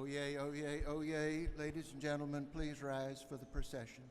Oh yay, oh yay, oh yay. Ladies and gentlemen, please rise for the procession.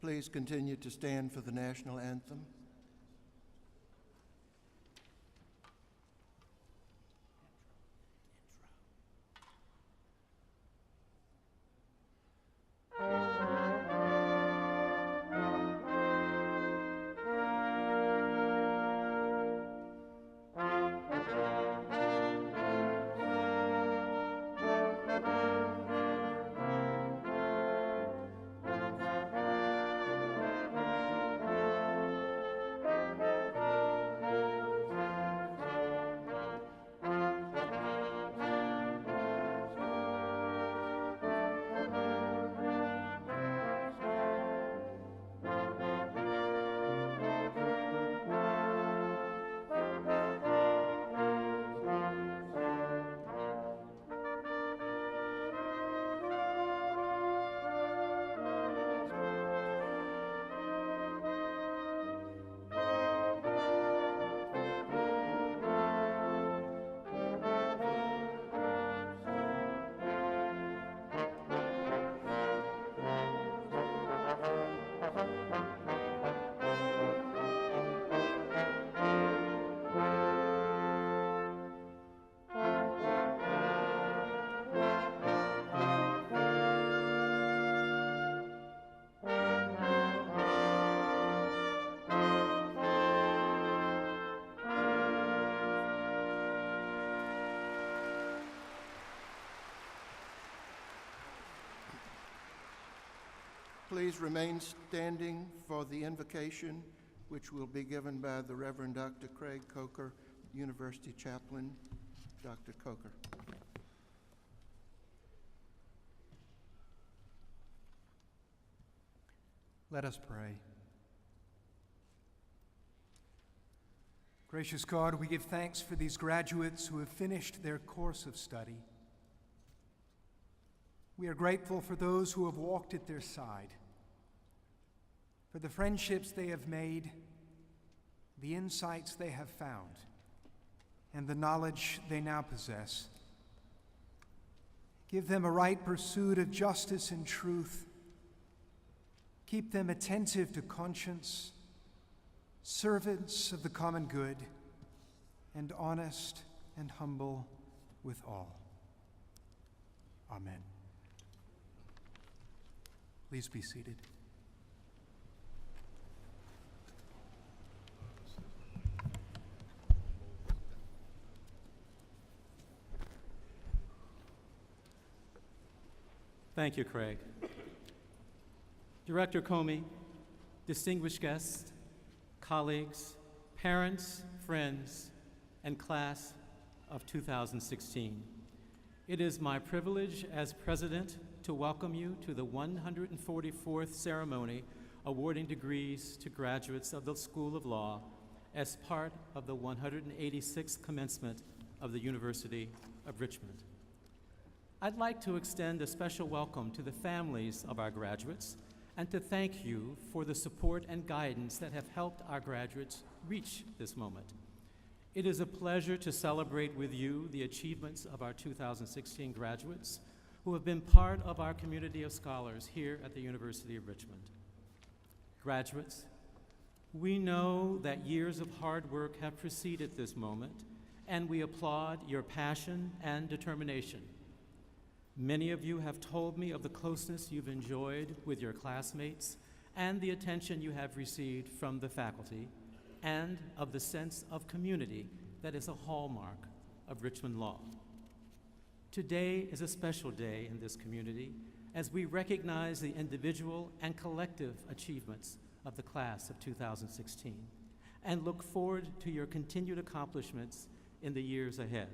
Please continue to stand for the national anthem. Please remain standing for the invocation, which will be given by the Reverend Dr. Craig Coker, University Chaplain. Dr. Coker. Let us pray. Gracious God, we give thanks for these graduates who have finished their course of study. We are grateful for those who have walked at their side, for the friendships they have made, the insights they have found, and the knowledge they now possess. Give them a right pursuit of justice and truth. Keep them attentive to conscience, servants of the common good, and honest and humble with all. Amen. Please be seated. Thank you, Craig. Director Comey, distinguished guests, colleagues, parents, friends, and class of 2016. It is my privilege as president to welcome you to the 144th ceremony awarding degrees to graduates of the School of Law as part of the 186th commencement of the University of Richmond. I'd like to extend a special welcome to the families of our graduates and to thank you for the support and guidance that have helped our graduates reach this moment. It is a pleasure to celebrate with you the achievements of our 2016 graduates who have been part of our community of scholars here at the University of Richmond. Graduates, we know that years of hard work have preceded this moment, and we applaud your passion and determination. Many of you have told me of the closeness you've enjoyed with your classmates and the attention you have received from the faculty, and of the sense of community that is a hallmark of Richmond Law. Today is a special day in this community as we recognize the individual and collective achievements of the class of 2016 and look forward to your continued accomplishments in the years ahead.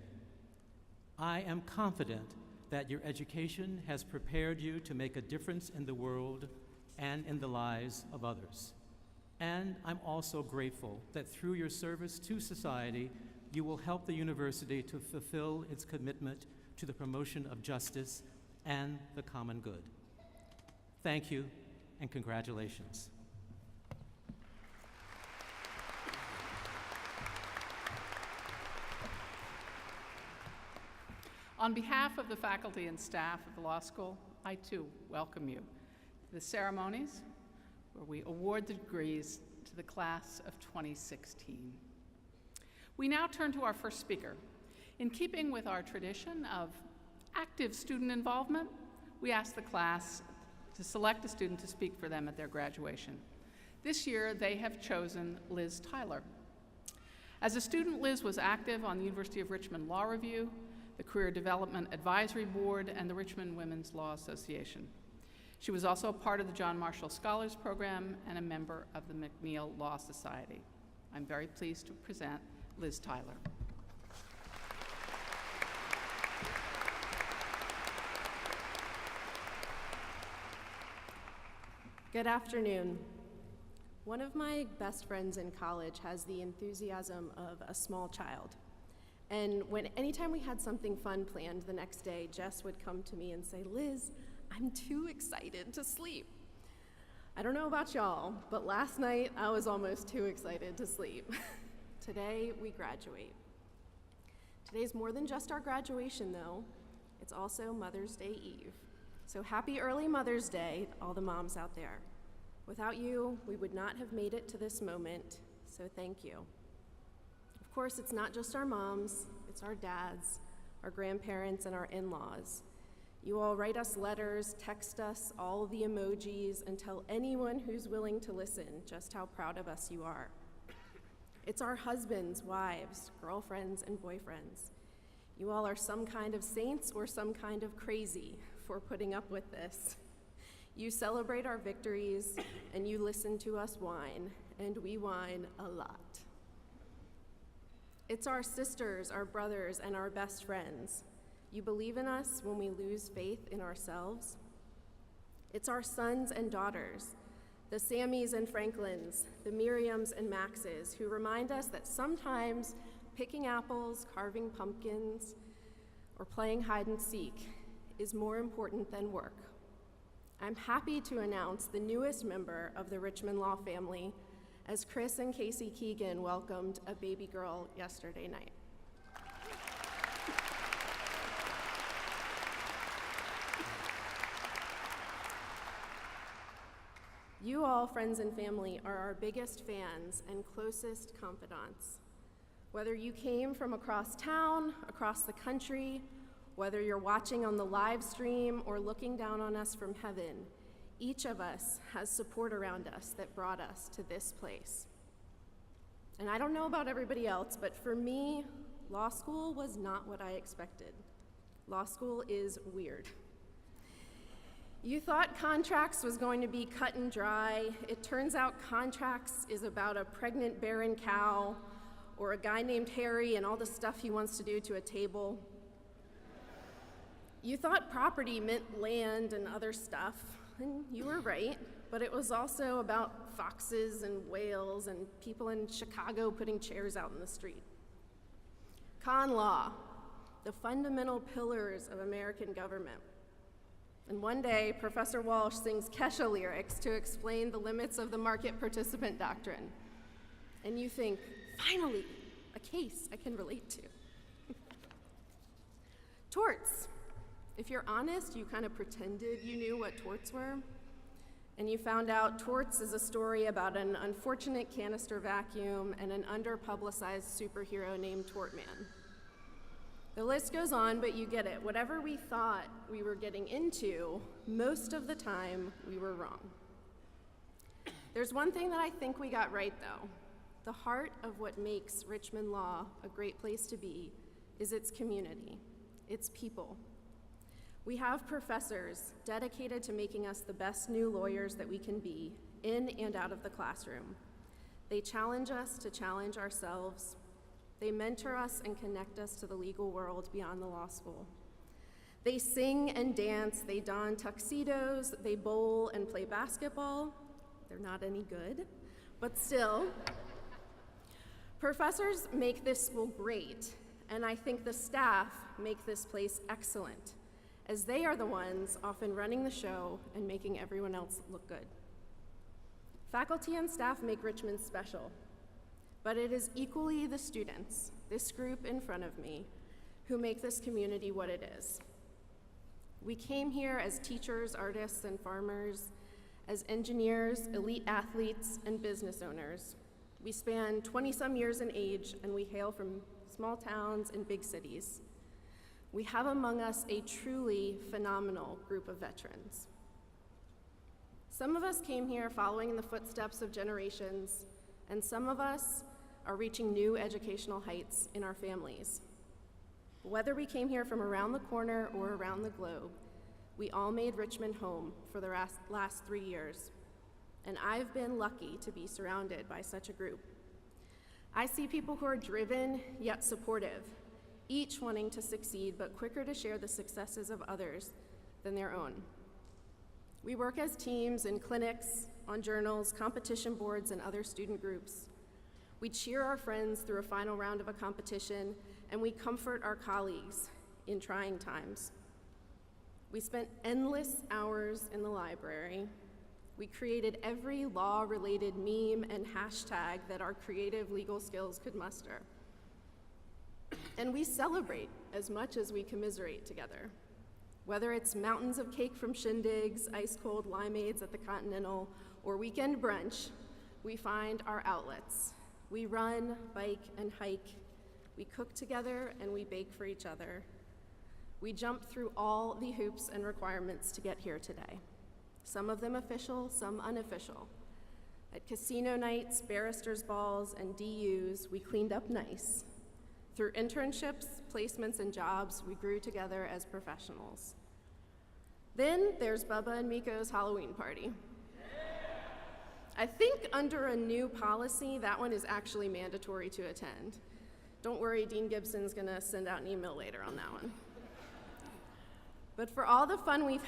I am confident that your education has prepared you to make a difference in the world and in the lives of others. And I'm also grateful that through your service to society, you will help the university to fulfill its commitment to the promotion of justice and the common good. Thank you, and congratulations. On behalf of the faculty and staff of the law school, I too welcome you to the ceremonies where we award the degrees to the class of 2016. We now turn to our first speaker. In keeping with our tradition of active student involvement, we ask the class to select a student to speak for them at their graduation. This year, they have chosen Liz Tyler. As a student, Liz was active on the University of Richmond Law Review, the Career Development Advisory Board, and the Richmond Women's Law Association. She was also a part of the John Marshall Scholars Program and a member of the McNeil Law Society. I'm very pleased to present Liz Tyler. Good afternoon. One of my best friends in college has the enthusiasm of a small child. And anytime we had something fun planned the next day, Jess would come to me and say, "Liz, I'm too excited to sleep." I don't know about y'all, but last night I was almost too excited to sleep. Today we graduate. Today's more than just our graduation though. It's also Mother's Day Eve. So happy early Mother's Day, all the moms out there. Without you, we would not have made it to this moment, so thank you. Of course, it's not just our moms, it's our dads, our grandparents, and our in-laws. You all write us letters, text us all the emojis, and tell anyone who's willing to listen just how proud of us you are. It's our husbands, wives, girlfriends, and boyfriends. You all are some kind of saints or some kind of crazy for putting up with this. You celebrate our victories, and you listen to us whine, and we whine a lot. It's our sisters, our brothers, and our best friends. You believe in us when we lose faith in ourselves. It's our sons and daughters, the Sammys and Franklins, the Miriams and Maxes, who remind us that sometimes picking apples, carving pumpkins, or playing hide and seek is more important than work. I'm happy to announce the newest member of the Richmond Law family, as Chris and Casey Keegan welcomed a baby girl yesterday night. You all, friends and family, are our biggest fans and closest confidants. Whether you came from across town, across the country, whether you're watching on the live stream or looking down on us from heaven, each of us has support around us that brought us to this place. And I don't know about everybody else, but for me, law school was not what I expected. Law school is weird. You thought contracts was going to be cut and dry. It turns out contracts is about a pregnant barren cow or a guy named Harry and all the stuff he wants to do to a table. You thought property meant land and other stuff, and you were right, but it was also about foxes and whales and people in Chicago putting chairs out in the street. Con law, the fundamental pillars of American government. And one day, Professor Walsh sings Kesha lyrics to explain the limits of the market participant doctrine. And you think, finally, a a case I can relate to. Torts. If you're honest, you kind of pretended you knew what torts were, and you found out torts is a story about an unfortunate canister vacuum and an underpublicized superhero named Tortman. The list goes on, but you get it. Whatever we thought we were getting into, most of the time we were wrong. There's one thing that I think we got right, though. The heart of what makes Richmond Law a great place to be is its community, its people. We have professors dedicated to making us the best new lawyers that we can be, in and out of the classroom. They challenge us to challenge ourselves. They mentor us and connect us to the legal world beyond the law school. They sing and dance, they don tuxedos, they bowl and play basketball. They're not any good, but still. Professors make this school great, and I think the staff make this place excellent, as they are the ones often running the show and making everyone else look good. Faculty and staff make Richmond special, but it is equally the students, this group in front of me, who make this community what it is. We came here as teachers, artists, and farmers, as engineers, elite athletes, and business owners. We span 20-some years in age, and we hail from small towns and big cities. We have among us a truly phenomenal group of veterans. Some of us came here following in the footsteps of generations, and some of us are reaching new educational heights in our families. Whether we came here from around the corner or around the globe, we all made Richmond home for the last 3 years, and I've been lucky to be surrounded by such a group. I see people who are driven yet supportive, each wanting to succeed but quicker to share the successes of others than their own. We work as teams in clinics, on journals, competition boards, and other student groups. We cheer our friends through a final round of a competition, and we comfort our colleagues in trying times. We spent endless hours in the library. We created every law-related meme and hashtag that our creative legal skills could muster. And we celebrate as much as we commiserate together. Whether it's mountains of cake from shindigs, ice-cold limeades at the Continental, or weekend brunch, we find our outlets. We run, bike, and hike. We cook together, and we bake for each other. We jump through all the hoops and requirements to get here today. Some of them official, some unofficial. At casino nights, barristers' balls, and DUs, we cleaned up nice. Through internships, placements, and jobs, we grew together as professionals. Then there's Bubba and Miko's Halloween party. I think under a new policy, that one is actually mandatory to attend. Don't worry, Dean Gibson's gonna send out an email later on that one. But for all the fun we've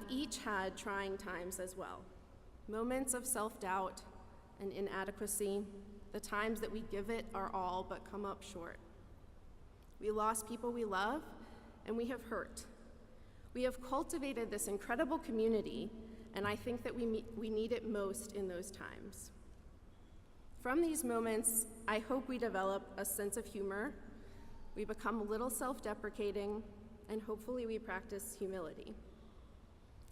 each had trying times as well. Moments of self-doubt and inadequacy, the times that we give it our all but come up short. We lost people we love, and we have hurt. We have cultivated this incredible community, and I think that we need it most in those times. From these moments, I hope we develop a sense of humor, we become a little self-deprecating, and hopefully we practice humility.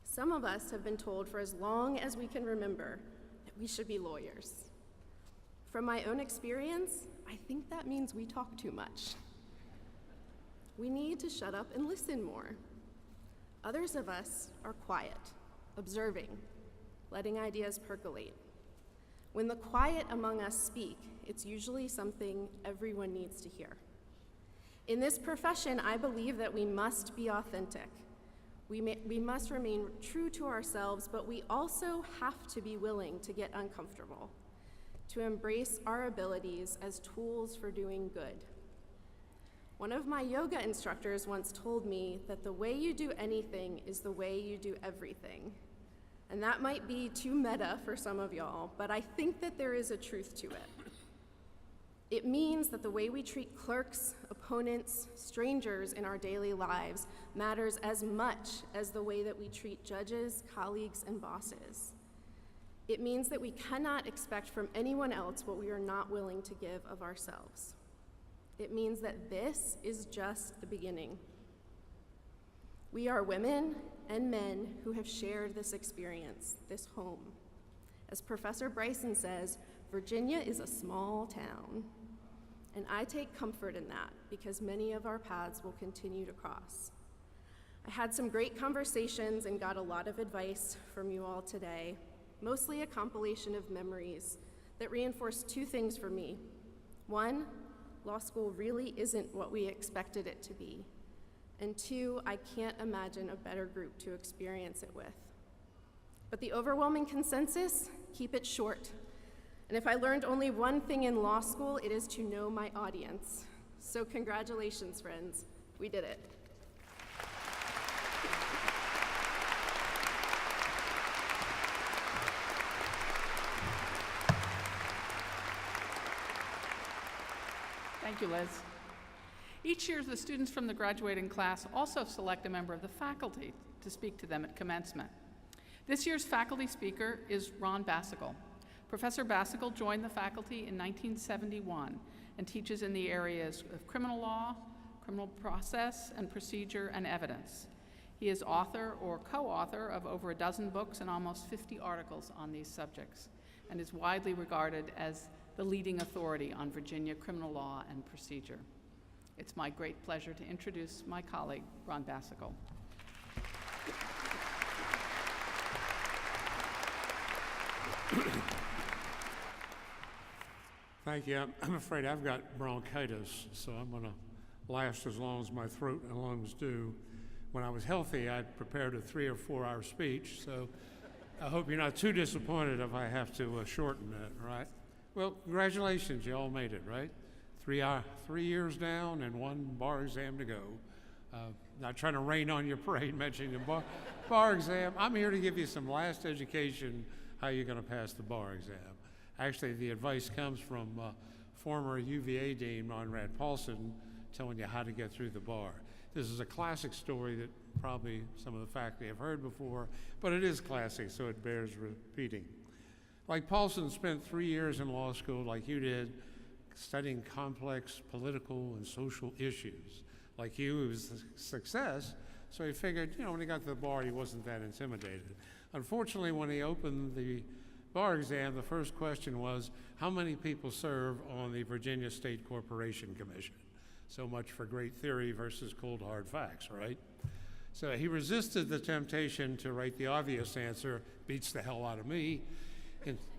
Some of us have been told for as long as we can remember that we should be lawyers. From my own experience, I think that means we talk too much. We need to shut up and listen more. Others of us are quiet, observing, letting ideas percolate. When the quiet among us speak, it's usually something everyone needs to hear. In this profession, I believe that we must be authentic. We must remain true to ourselves, but we also have to be willing to get uncomfortable, to embrace our abilities as tools for doing good. One of my yoga instructors once told me that the way you do anything is the way you do everything. And that might be too meta for some of y'all, but I think that there is a truth to it. It means that the way we treat clerks, opponents, strangers in our daily lives matters as much as the way that we treat judges, colleagues, and bosses. It means that we cannot expect from anyone else what we are not willing to give of ourselves. It means that this is just the beginning. We are women and men who have shared this experience, this home. As Professor Bryson says, Virginia is a small town. And I take comfort in that because many of our paths will continue to cross. I had some great conversations and got a lot of advice from you all today, mostly a compilation of memories that reinforced two things for me. One, law school really isn't what we expected it to be. And two, I can't imagine a better group to experience it with. But the overwhelming consensus, keep it short. And if I learned only one thing in law school, it is to know my audience. So congratulations, friends. We did it. Thank you, Liz. Each year, the students from the graduating class also select a member of the faculty to speak to them at commencement. This year's faculty speaker is Ron Bassigal. Professor Bassigal joined the faculty in 1971 and teaches in the areas of criminal law, criminal process and procedure, and evidence. He is author or co-author of over a dozen books and almost 50 articles on these subjects, and is widely regarded as the leading authority on Virginia criminal law and procedure. It's my great pleasure to introduce my colleague, Ron Bassigal. Thank you. I'm afraid I've got bronchitis, so I'm going to last as long as my throat and lungs do. When I was healthy, I'd prepared a 3 or 4 hour speech, so I hope you're not too disappointed if I have to shorten that, right? Well, congratulations, you all made it, right? 3 years down and 1 bar exam to go. Not trying to rain on your parade mentioning the bar exam. I'm here to give you some last education how you're going to pass the bar exam. Actually, the advice comes from former UVA Dean Monrad Paulson telling you how to get through the bar. This is a classic story that probably some of the faculty have heard before, but it is classic, so it bears repeating. Like Paulson spent 3 years in law school, like you did, studying complex political and social issues. Like you, it was a success, so he figured, when he got to the bar, he wasn't that intimidated. Unfortunately, when he opened the bar exam, the first question was, how many people serve on the Virginia State Corporation Commission? So much for great theory versus cold hard facts, right? So he resisted the temptation to write the obvious answer, beats the hell out of me.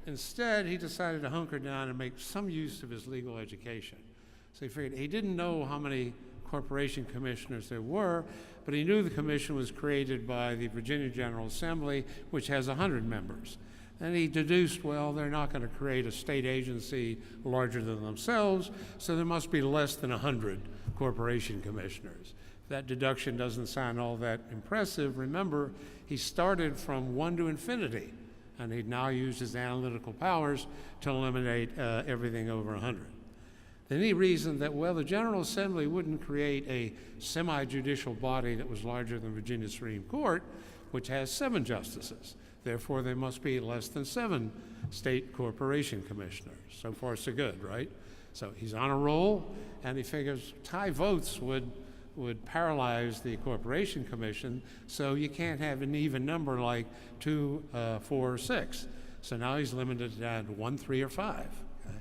Instead, he decided to hunker down and make some use of his legal education. So he figured he didn't know how many corporation commissioners there were, but he knew the commission was created by the Virginia General Assembly, which has 100 members. And he deduced, well, they're not going to create a state agency larger than themselves, so there must be less than 100 corporation commissioners. That deduction doesn't sound all that impressive. Remember, he started from 1 to infinity, and he'd now used his analytical powers to eliminate everything over 100. Then he reasoned that, well, the General Assembly wouldn't create a semi-judicial body that was larger than Virginia's Supreme Court, which has 7 justices. Therefore, there must be less than 7 state corporation commissioners. So far, so good, right? So he's on a roll, and he figures tie votes would paralyze the Corporation Commission, so you can't have an even number like 2, 4, or 6. So now he's limited down to 1, 3, or 5. Okay?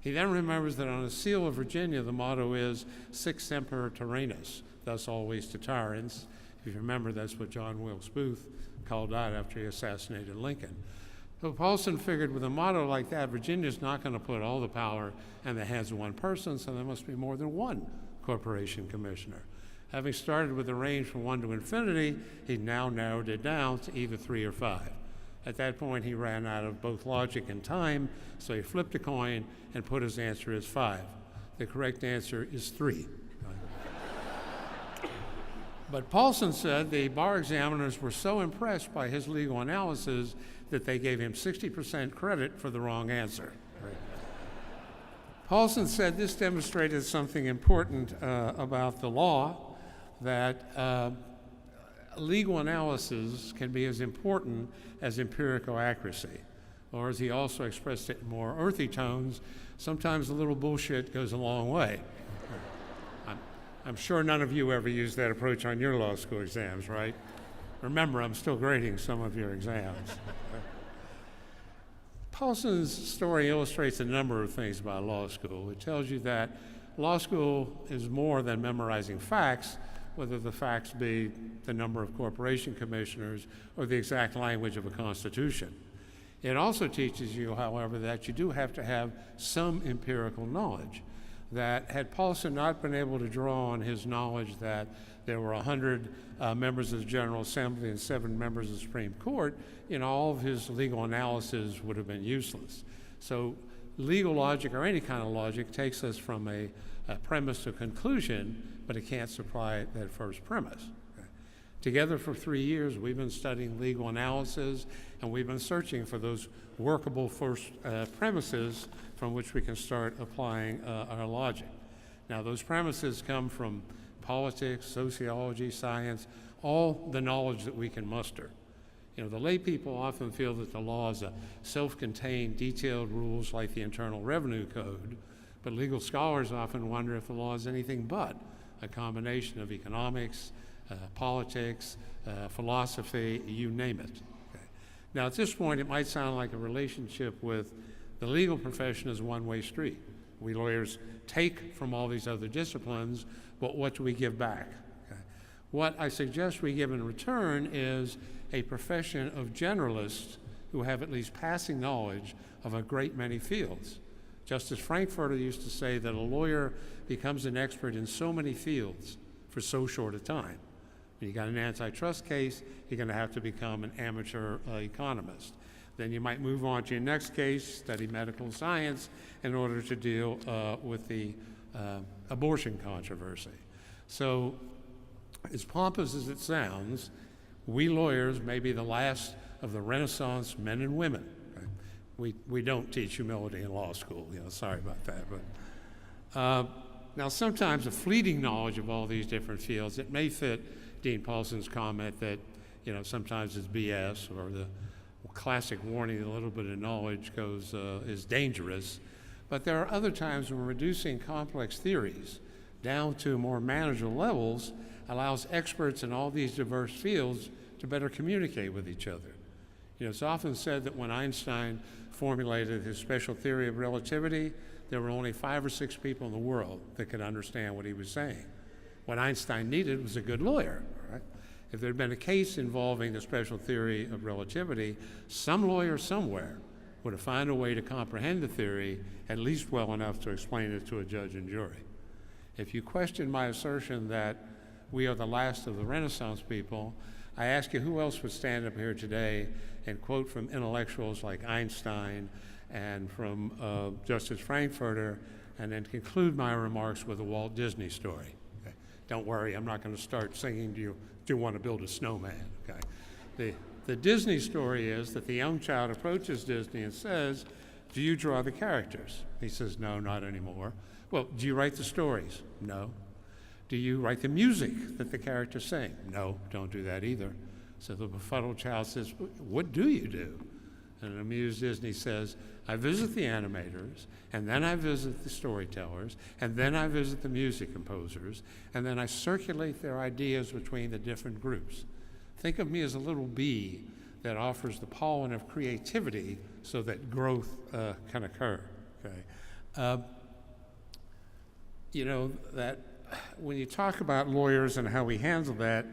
He then remembers that on the seal of Virginia, the motto is Sic Semper Tyrannis, thus always to tyrants. If you remember, that's what John Wilkes Booth called out after he assassinated Lincoln. So Paulson figured with a motto like that, Virginia's not going to put all the power in the hands of one person, so there must be more than 1 corporation commissioner. Having started with a range from 1 to infinity, he now narrowed it down to either 3 or 5. At that point, he ran out of both logic and time, so he flipped a coin and put his answer as 5. The correct answer is 3. But Paulson said the bar examiners were so impressed by his legal analysis that they gave him 60% credit for the wrong answer. Right. Paulson said this demonstrated something important about the law, that legal analysis can be as important as empirical accuracy. Or as he also expressed it in more earthy tones, sometimes a little bullshit goes a long way. I'm sure none of you ever used that approach on your law school exams, right? Remember, I'm still grading some of your exams. Paulson's story illustrates a number of things about law school. It tells you that law school is more than memorizing facts, whether the facts be the number of corporation commissioners or the exact language of a constitution. It also teaches you, however, that you do have to have some empirical knowledge. That had Paulson not been able to draw on his knowledge that there were 100 members of the General Assembly and 7 members of the Supreme Court, all of his legal analysis would have been useless. So legal logic, or any kind of logic, takes us from a premise to conclusion, but it can't supply that first premise. Okay. Together for 3 years, we've been studying legal analysis, and we've been searching for those workable first premises from which we can start applying our logic. Now, those premises come from politics, sociology, science, all the knowledge that we can muster. The lay people often feel that the law is a self-contained, detailed rules like the Internal Revenue Code, but legal scholars often wonder if the law is anything but a combination of economics, politics, philosophy, you name it. Okay. Now, at this point, it might sound like a relationship with the legal profession is a one-way street. We lawyers take from all these other disciplines, but what do we give back? Okay. What I suggest we give in return is a profession of generalists who have at least passing knowledge of a great many fields. Justice Frankfurter used to say that a lawyer becomes an expert in so many fields for so short a time. When you got an antitrust case, you're going to have to become an amateur economist. Then you might move on to your next case, study medical science in order to deal with the abortion controversy. So, as pompous as it sounds, we lawyers may be the last of the Renaissance men and women. Right? We don't teach humility in law school. Sorry about that. But now, sometimes a fleeting knowledge of all these different fields, it may fit Dean Paulson's comment that sometimes it's BS, or the classic warning, a little bit of knowledge is dangerous. But there are other times when reducing complex theories down to more manageable levels allows experts in all these diverse fields to better communicate with each other. It's often said that when Einstein formulated his special theory of relativity, there were only 5 or 6 people in the world that could understand what he was saying. What Einstein needed was a good lawyer, right? If there had been a case involving the special theory of relativity, some lawyer somewhere would have found a way to comprehend the theory at least well enough to explain it to a judge and jury. If you question my assertion that we are the last of the Renaissance people, I ask you, who else would stand up here today and quote from intellectuals like Einstein and from Justice Frankfurter, and then conclude my remarks with a Walt Disney story? Okay. Don't worry, I'm not going to start singing "Do you want to build a snowman?" Okay. The Disney story is that the young child approaches Disney and says, "Do you draw the characters?" He says, "No, not anymore." "Well, do you write the stories?" "No." "Do you write the music that the characters sing?" "No, don't do that either." So the befuddled child says, "What do you do?" And an amused Disney says, "I visit the animators, and then I visit the storytellers, and then I visit the music composers, and then I circulate their ideas between the different groups. Think of me as a little bee that offers the pollen of creativity so that growth can occur." Okay. That when you talk about lawyers and how we handle that,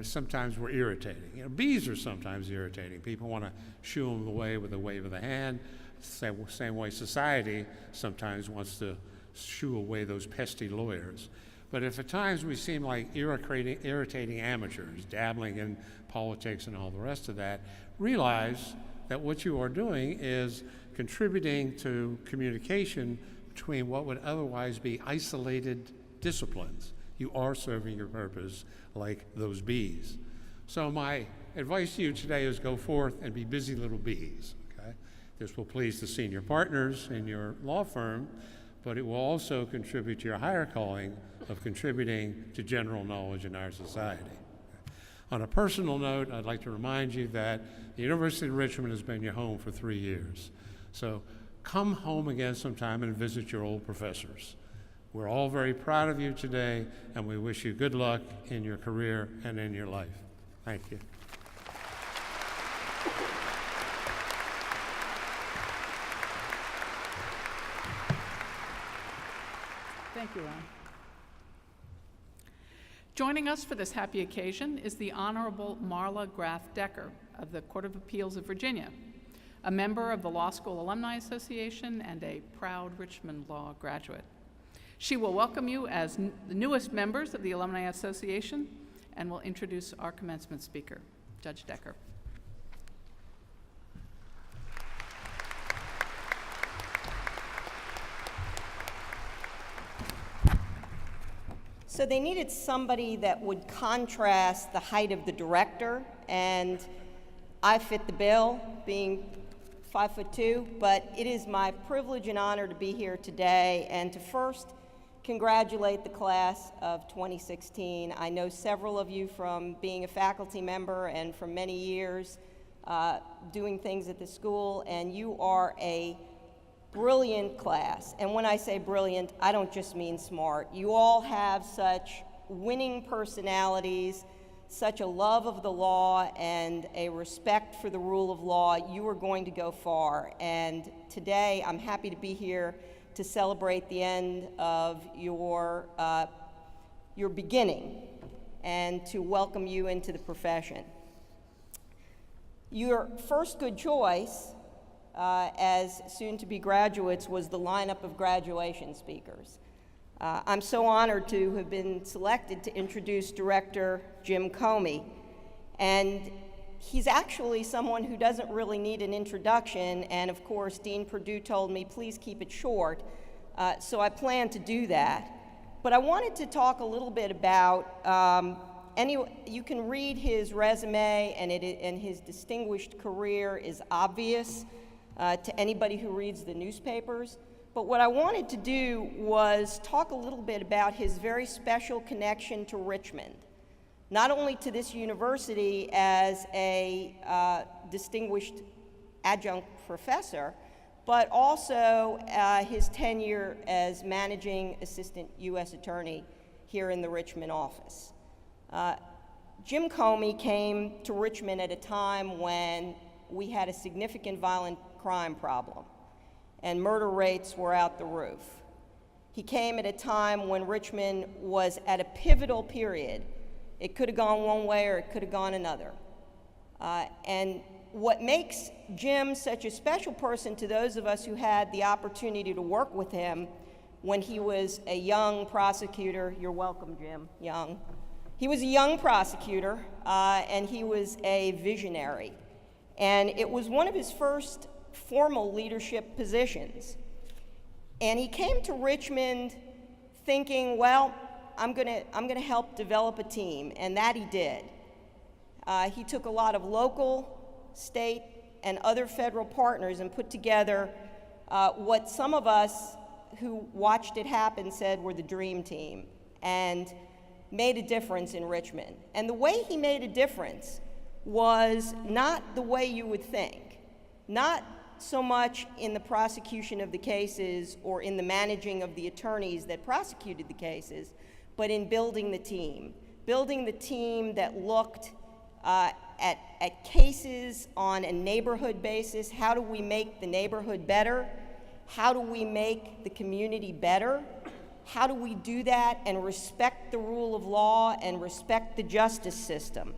sometimes we're irritating. Bees are sometimes irritating. People want to shoo them away with a wave of the hand. Same way society sometimes wants to shoo away those pesky lawyers. But if at times we seem like irritating amateurs, dabbling in politics and all the rest of that, realize that what you are doing is contributing to communication between what would otherwise be isolated disciplines. You are serving your purpose like those bees. So my advice to you today is go forth and be busy little bees. Okay? This will please the senior partners in your law firm, but it will also contribute to your higher calling of contributing to general knowledge in our society. On a personal note, I'd like to remind you that the University of Richmond has been your home for 3 years. So come home again sometime and visit your old professors. We're all very proud of you today, and we wish you good luck in your career and in your life. Thank you. Thank you, Ron. Joining us for this happy occasion is the Honorable Marla Graf Decker of the Court of Appeals of Virginia, a member of the Law School Alumni Association and a proud Richmond Law graduate. She will welcome you as the newest members of the Alumni Association and will introduce our commencement speaker, Judge Decker. So they needed somebody that would contrast the height of the director, and I fit the bill, being 5'2", but it is my privilege and honor to be here today and to first congratulate the class of 2016. I know several of you from being a faculty member and from many years doing things at the school, and you are a brilliant class. And when I say brilliant, I don't just mean smart. You all have such winning personalities, such a love of the law, and a respect for the rule of law. You are going to go far. And today, I'm happy to be here to celebrate the end of your beginning and to welcome you into the profession. Your first good choice as soon-to-be graduates was the lineup of graduation speakers. I'm so honored to have been selected to introduce Director Jim Comey, and he's actually someone who doesn't really need an introduction, and of course Dean Perdue told me please keep it short, so I plan to do that. But I wanted to talk a little bit about you can read his resume, and his distinguished career is obvious to anybody who reads the newspapers. But what I wanted to do was talk a little bit about his very special connection to Richmond, not only to this university as a distinguished adjunct professor, but also his tenure as managing assistant U.S. attorney here in the Richmond office. Jim Comey came to Richmond at a time when we had a significant violent crime problem, and murder rates were out the roof. He came at a time when Richmond was at a pivotal period. It could have gone one way or it could have gone another. And what makes Jim such a special person to those of us who had the opportunity to work with him when he was a young prosecutor, you're welcome, Jim, young. He was a young prosecutor, and he was a visionary. And it was one of his first formal leadership positions. And he came to Richmond thinking, well, I'm gonna help develop a team, and that he did. He took a lot of local, state, and other federal partners and put together what some of us who watched it happen said were the dream team, and made a difference in Richmond. And the way he made a difference was not the way you would think, not so much in the prosecution of the cases or in the managing of the attorneys that prosecuted the cases, but in building the team that looked at cases on a neighborhood basis. How do we make the neighborhood better? How do we make the community better? How do we do that and respect the rule of law and respect the justice system?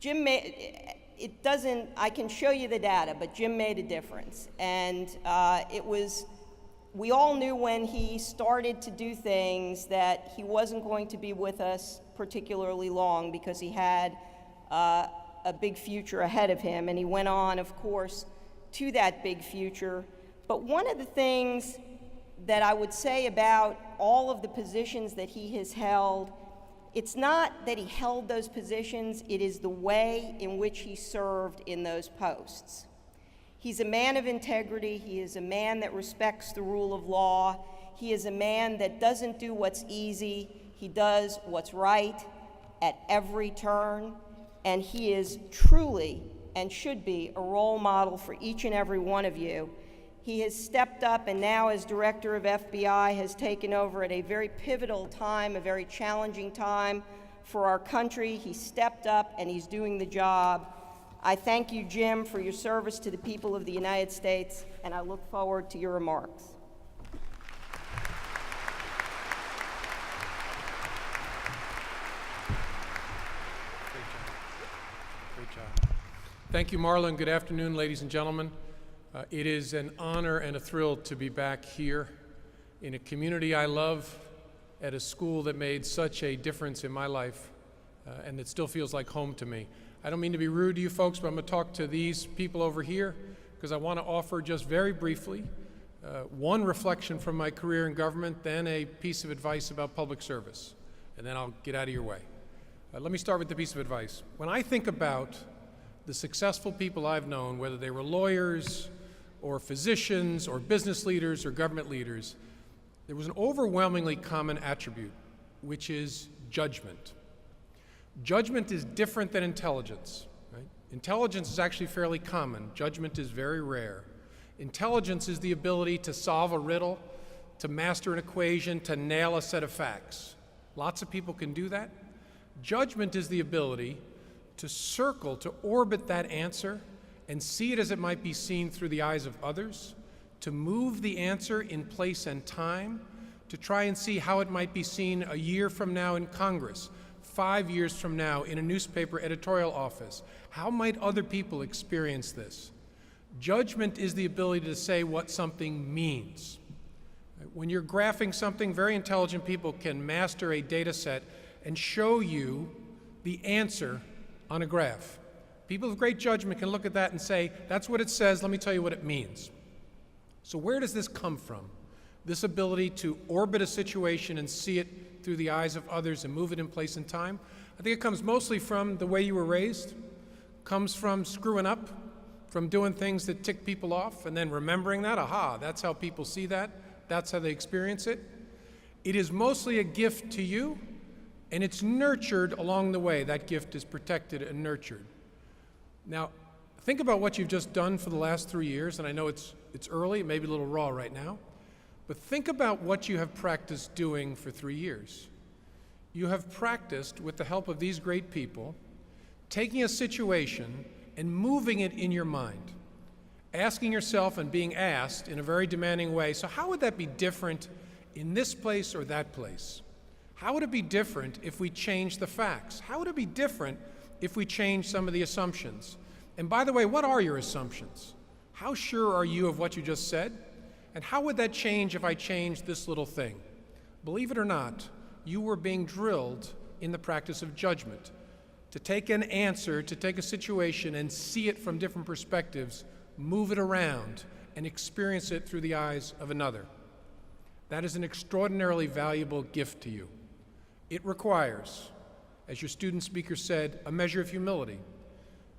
Jim I can show you the data, but Jim made a difference. And we all knew when he started to do things that he wasn't going to be with us particularly long because he had a big future ahead of him, and he went on, of course, to that big future. But one of the things that I would say about all of the positions that he has held, it's not that he held those positions, it is the way in which he served in those posts. He's a man of integrity, he is a man that respects the rule of law, he is a man that doesn't do what's easy, he does what's right at every turn, and he is truly and should be a role model for each and every one of you. He has stepped up and now, as director of FBI, has taken over at a very pivotal time, a very challenging time for our country. He stepped up and he's doing the job. I thank you, Jim, for your service to the people of the United States, and I look forward to your remarks. Great job. Thank you, Marla, and good afternoon, ladies and gentlemen. It is an honor and a thrill to be back here in a community I love, at a school that made such a difference in my life, and it still feels like home to me. I don't mean to be rude to you folks, but I'm going to talk to these people over here because I want to offer just very briefly one reflection from my career in government, then a piece of advice about public service, and then I'll get out of your way. Let me start with the piece of advice. When I think about the successful people I've known, whether they were lawyers or physicians or business leaders or government leaders, there was an overwhelmingly common attribute, which is judgment. Judgment is different than intelligence. Right? Intelligence is actually fairly common. Judgment is very rare. Intelligence is the ability to solve a riddle, to master an equation, to nail a set of facts. Lots of people can do that. Judgment is the ability to circle, to orbit that answer and see it as it might be seen through the eyes of others, to move the answer in place and time, to try and see how it might be seen a year from now in Congress, 5 years from now in a newspaper editorial office. How might other people experience this? Judgment is the ability to say what something means. When you're graphing something, very intelligent people can master a data set and show you the answer on a graph. People of great judgment can look at that and say, that's what it says, let me tell you what it means. So where does this come from? This ability to orbit a situation and see it through the eyes of others and move it in place and time? I think it comes mostly from the way you were raised, comes from screwing up, from doing things that tick people off, and then remembering that, aha, that's how people see that, that's how they experience it. It is mostly a gift to you, and it's nurtured along the way. That gift is protected and nurtured. Now, think about what you've just done for the last 3 years, and I know it's early, maybe a little raw right now, but think about what you have practiced doing for 3 years. You have practiced, with the help of these great people, taking a situation and moving it in your mind, asking yourself and being asked in a very demanding way, so how would that be different in this place or that place? How would it be different if we changed the facts? How would it be different if we changed some of the assumptions? And by the way, what are your assumptions? How sure are you of what you just said? And how would that change if I changed this little thing? Believe it or not, you were being drilled in the practice of judgment, to take an answer, to take a situation and see it from different perspectives, move it around, and experience it through the eyes of another. That is an extraordinarily valuable gift to you. It requires, as your student speaker said, a measure of humility,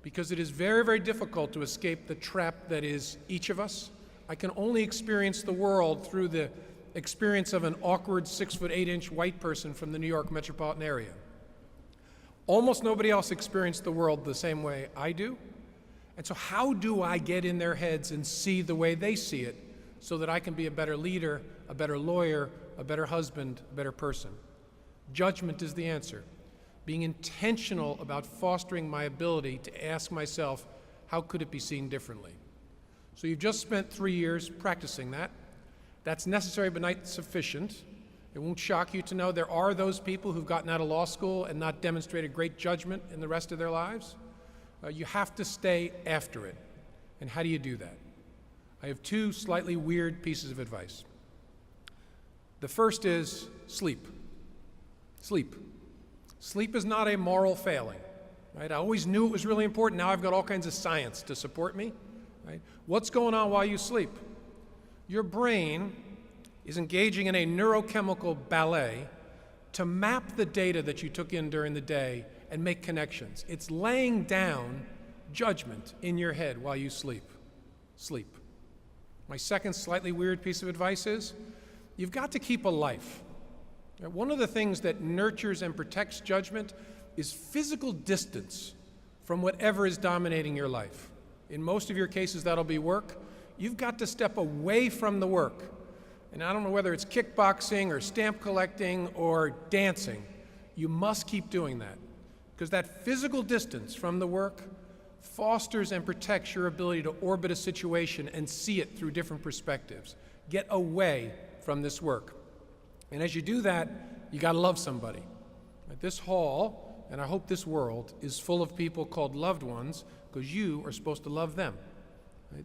because it is very, very difficult to escape the trap that is each of us. I can only experience the world through the experience of an awkward 6'8" white person from the New York metropolitan area. Almost nobody else experienced the world the same way I do. And so how do I get in their heads and see the way they see it so that I can be a better leader, a better lawyer, a better husband, a better person? Judgment is the answer. Being intentional about fostering my ability to ask myself, how could it be seen differently? So you've just spent 3 years practicing that. That's necessary but not sufficient. It won't shock you to know there are those people who've gotten out of law school and not demonstrated great judgment in the rest of their lives. You have to stay after it. And how do you do that? I have 2 slightly weird pieces of advice. The first is sleep. Sleep. Sleep is not a moral failing, right? I always knew it was really important. Now I've got all kinds of science to support me, right? What's going on while you sleep? Your brain is engaging in a neurochemical ballet to map the data that you took in during the day and make connections. It's laying down judgment in your head while you sleep. Sleep. My second slightly weird piece of advice is, you've got to keep a life. One of the things that nurtures and protects judgment is physical distance from whatever is dominating your life. In most of your cases, that'll be work. You've got to step away from the work. And I don't know whether it's kickboxing or stamp collecting or dancing. You must keep doing that, because that physical distance from the work fosters and protects your ability to orbit a situation and see it through different perspectives. Get away from this work. And as you do that, you got to love somebody. This hall, and I hope this world, is full of people called loved ones, because you are supposed to love them.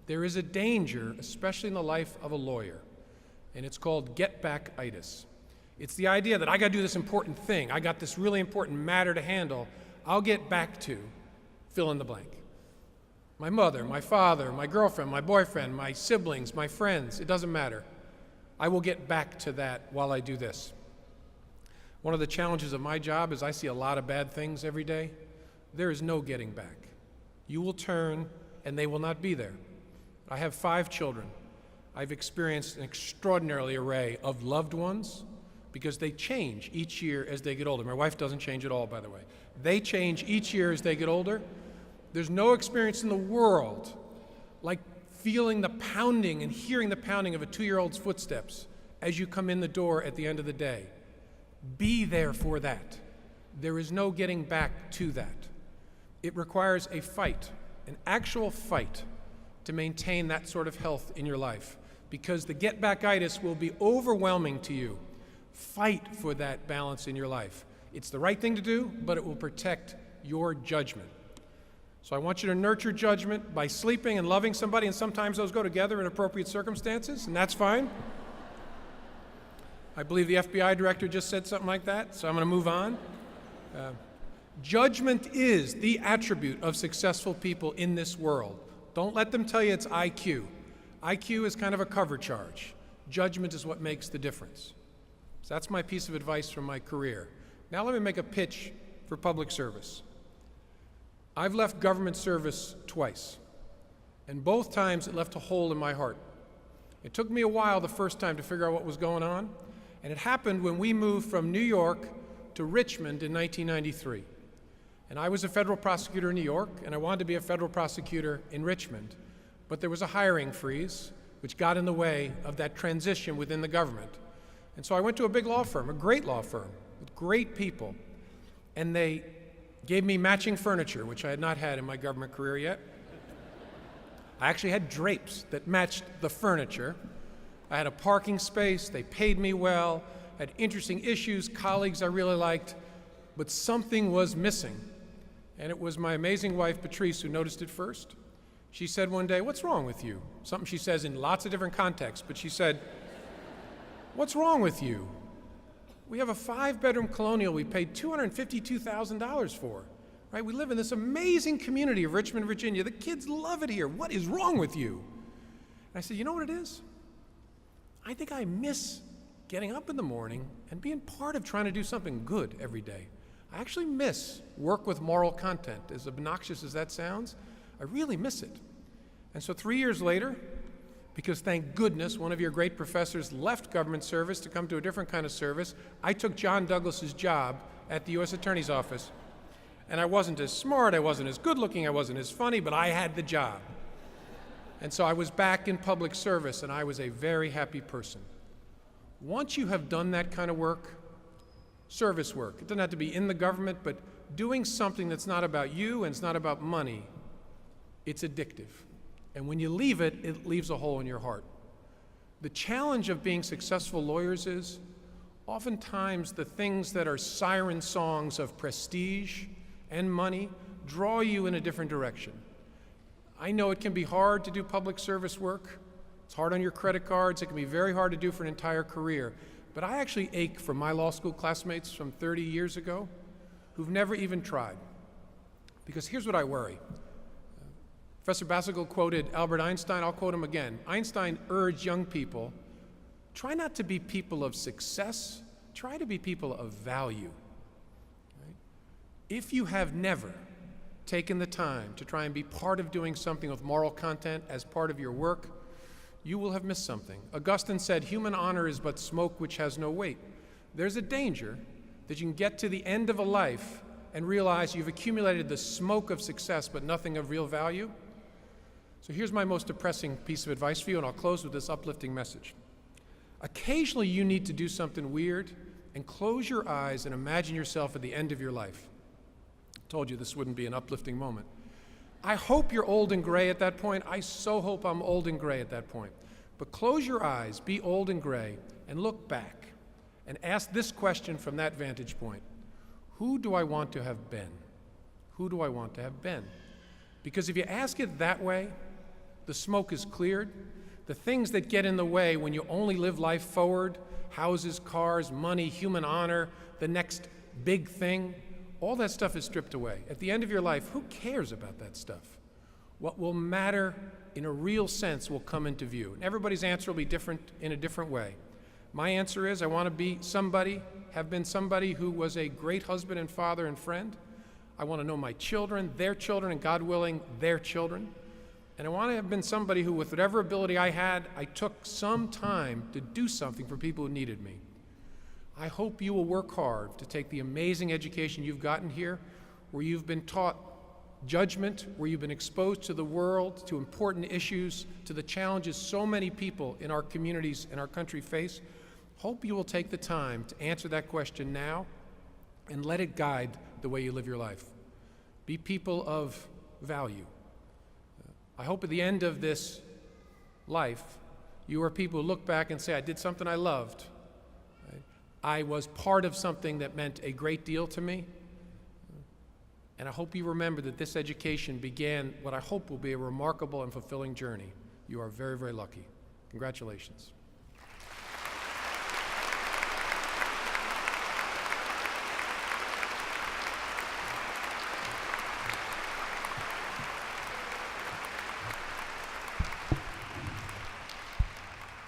There is a danger, especially in the life of a lawyer, and it's called get-back-itis. It's the idea that I got to do this important thing. I got this really important matter to handle. I'll get back to fill in the blank. My mother, my father, my girlfriend, my boyfriend, my siblings, my friends, it doesn't matter. I will get back to that while I do this. One of the challenges of my job is I see a lot of bad things every day. There is no getting back. You will turn and they will not be there. I have 5 children. I've experienced an extraordinary array of loved ones because they change each year as they get older. My wife doesn't change at all, by the way. They change each year as they get older. There's no experience in the world like feeling the pounding and hearing the pounding of a 2-year-old's footsteps as you come in the door at the end of the day. Be there for that. There is no getting back to that. It requires a fight, an actual fight, to maintain that sort of health in your life, because the get-back-itis will be overwhelming to you. Fight for that balance in your life. It's the right thing to do, but it will protect your judgment. So I want you to nurture judgment by sleeping and loving somebody, and sometimes those go together in appropriate circumstances, and that's fine. I believe the FBI director just said something like that, so I'm going to move on. Judgment is the attribute of successful people in this world. Don't let them tell you it's IQ. IQ is kind of a cover charge. Judgment is what makes the difference. So that's my piece of advice from my career. Now let me make a pitch for public service. I've left government service twice, and both times it left a hole in my heart. It took me a while the first time to figure out what was going on, and it happened when we moved from New York to Richmond in 1993. And I was a federal prosecutor in New York, and I wanted to be a federal prosecutor in Richmond, but there was a hiring freeze, which got in the way of that transition within the government. And so I went to a big law firm, a great law firm, with great people, and they gave me matching furniture, which I had not had in my government career yet. I actually had drapes that matched the furniture. I had a parking space, they paid me well, had interesting issues, colleagues I really liked, but something was missing. And it was my amazing wife, Patrice, who noticed it first. She said one day, "What's wrong with you?" Something she says in lots of different contexts, but she said, "What's wrong with you? We have a 5-bedroom colonial we paid $252,000 for, right? We live in this amazing community of Richmond, Virginia. The kids love it here. What is wrong with you?" And I said, "You know what it is? I think I miss getting up in the morning and being part of trying to do something good every day. I actually miss work with moral content. As obnoxious as that sounds, I really miss it." And so 3 years later, because thank goodness one of your great professors left government service to come to a different kind of service, I took John Douglas's job at the U.S. Attorney's Office. And I wasn't as smart, I wasn't as good looking, I wasn't as funny, but I had the job. And so I was back in public service, and I was a very happy person. Once you have done that kind of work, service work, it doesn't have to be in the government, but doing something that's not about you and it's not about money, it's addictive. And when you leave it, it leaves a hole in your heart. The challenge of being successful lawyers is oftentimes the things that are siren songs of prestige and money draw you in a different direction. I know it can be hard to do public service work. It's hard on your credit cards. It can be very hard to do for an entire career. But I actually ache for my law school classmates from 30 years ago who've never even tried. Because here's what I worry. Professor Bassigal quoted Albert Einstein. I'll quote him again. Einstein urged young people, try not to be people of success, try to be people of value. Right? If you have never taken the time to try and be part of doing something with moral content as part of your work, you will have missed something. Augustine said, "Human honor is but smoke which has no weight." There's a danger that you can get to the end of a life and realize you've accumulated the smoke of success but nothing of real value. So here's my most depressing piece of advice for you, and I'll close with this uplifting message. Occasionally you need to do something weird and close your eyes and imagine yourself at the end of your life. I told you this wouldn't be an uplifting moment. I hope you're old and gray at that point. I so hope I'm old and gray at that point. But close your eyes, be old and gray, and look back and ask this question from that vantage point. Who do I want to have been? Who do I want to have been? Because if you ask it that way, the smoke is cleared. The things that get in the way when you only live life forward, houses, cars, money, human honor, the next big thing, all that stuff is stripped away. At the end of your life, who cares about that stuff? What will matter in a real sense will come into view. And everybody's answer will be different in a different way. My answer is I want to be somebody, have been somebody who was a great husband and father and friend. I want to know my children, and God willing, their children. And I want to have been somebody who, with whatever ability I had, I took some time to do something for people who needed me. I hope you will work hard to take the amazing education you've gotten here, where you've been taught judgment, where you've been exposed to the world, to important issues, to the challenges so many people in our communities and our country face. Hope you will take the time to answer that question now and let it guide the way you live your life. Be people of value. I hope at the end of this life, you are people who look back and say, I did something I loved. Right? I was part of something that meant a great deal to me. And I hope you remember that this education began what I hope will be a remarkable and fulfilling journey. You are very, very lucky. Congratulations.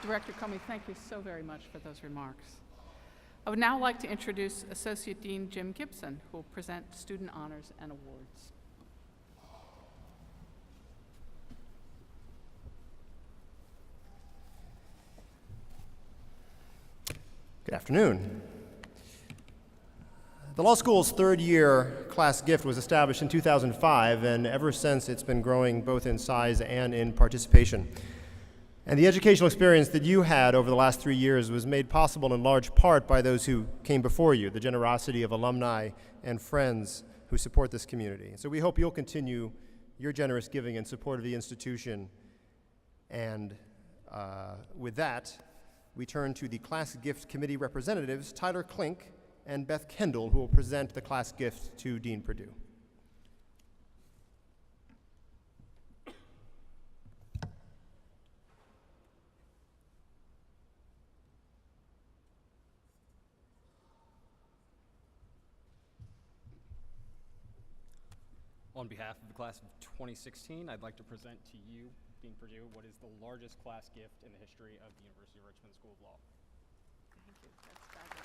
Director Comey, thank you so very much for those remarks. I would now like to introduce Associate Dean Jim Gibson, who will present student honors and awards. Good afternoon. The law school's third-year class gift was established in 2005, and ever since it's been growing both in size and in participation. And the educational experience that you had over the last 3 years was made possible in large part by those who came before you, the generosity of alumni and friends who support this community. So we hope you'll continue your generous giving in support of the institution. And with that, we turn to the Class Gift Committee representatives, Tyler Klink and Beth Kendall, who will present the class gift to Dean Perdue. On behalf of the class of 2016, I'd like to present to you, Dean Perdue, what is the largest class gift in the history of the University of Richmond School of Law. Thank you. That's fabulous.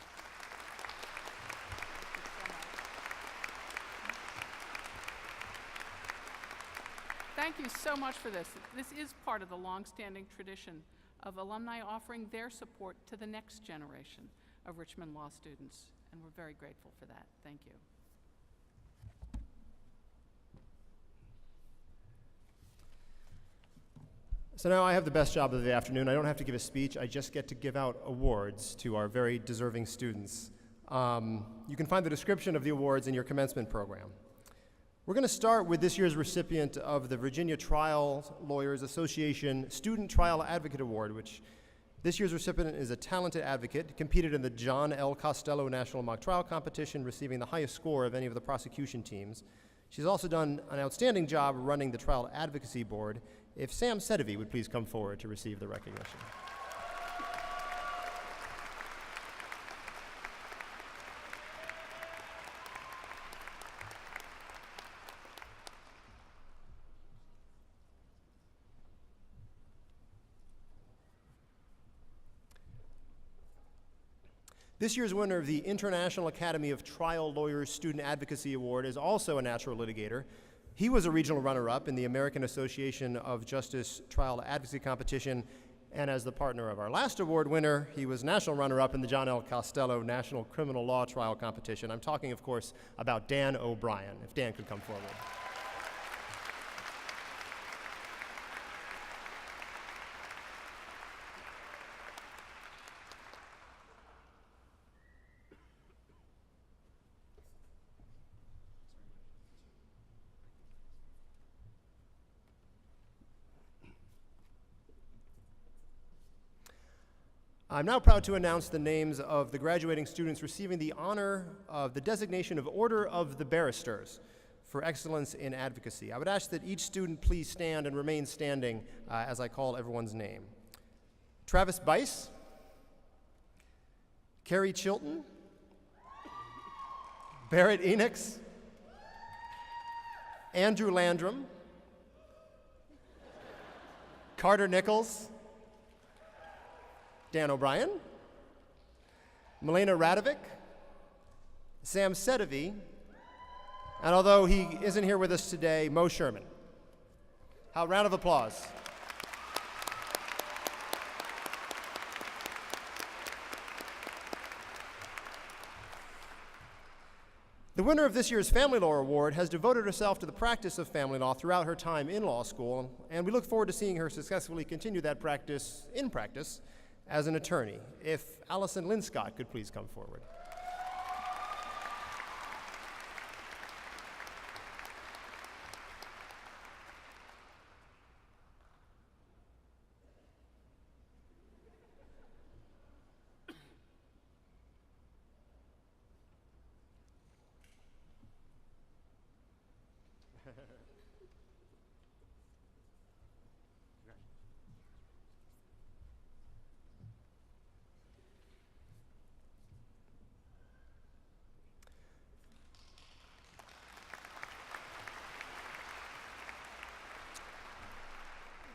Thank you so much. Thank you so much for this. This is part of the long-standing tradition of alumni offering their support to the next generation of Richmond Law students, and we're very grateful for that. Thank you. So now I have the best job of the afternoon. I don't have to give a speech. I just get to give out awards to our very deserving students. You can find the description of the awards in your commencement program. We're going to start with this year's recipient of the Virginia Trial Lawyers Association Student Trial Advocate Award, which this year's recipient is a talented advocate, competed in the John L. Costello National Mock Trial Competition, receiving the highest score of any of the prosecution teams. She's also done an outstanding job running the Trial Advocacy Board. If Sam Sedevy would please come forward to receive the recognition. This year's winner of the International Academy of Trial Lawyers Student Advocacy Award is also a natural litigator. He was a regional runner-up in the American Association of Justice Trial Advocacy Competition, and as the partner of our last award winner, he was national runner-up in the John L. Costello National Criminal Law Trial Competition. I'm talking, of course, about Dan O'Brien, if Dan could come forward. I'm now proud to announce the names of the graduating students receiving the honor of the designation of Order of the Barristers for excellence in advocacy. I would ask that each student please stand and remain standing as I call everyone's name. Travis Bice, Carrie Chilton, Barrett Enix, Andrew Landrum, Carter Nichols, Dan O'Brien, Milena Radovic, Sam Sedovy, and although he isn't here with us today, Mo Sherman. A round of applause. The winner of this year's Family Law Award has devoted herself to the practice of family law throughout her time in law school, and we look forward to seeing her successfully continue that practice as an attorney. If Allison Linscott could please come forward.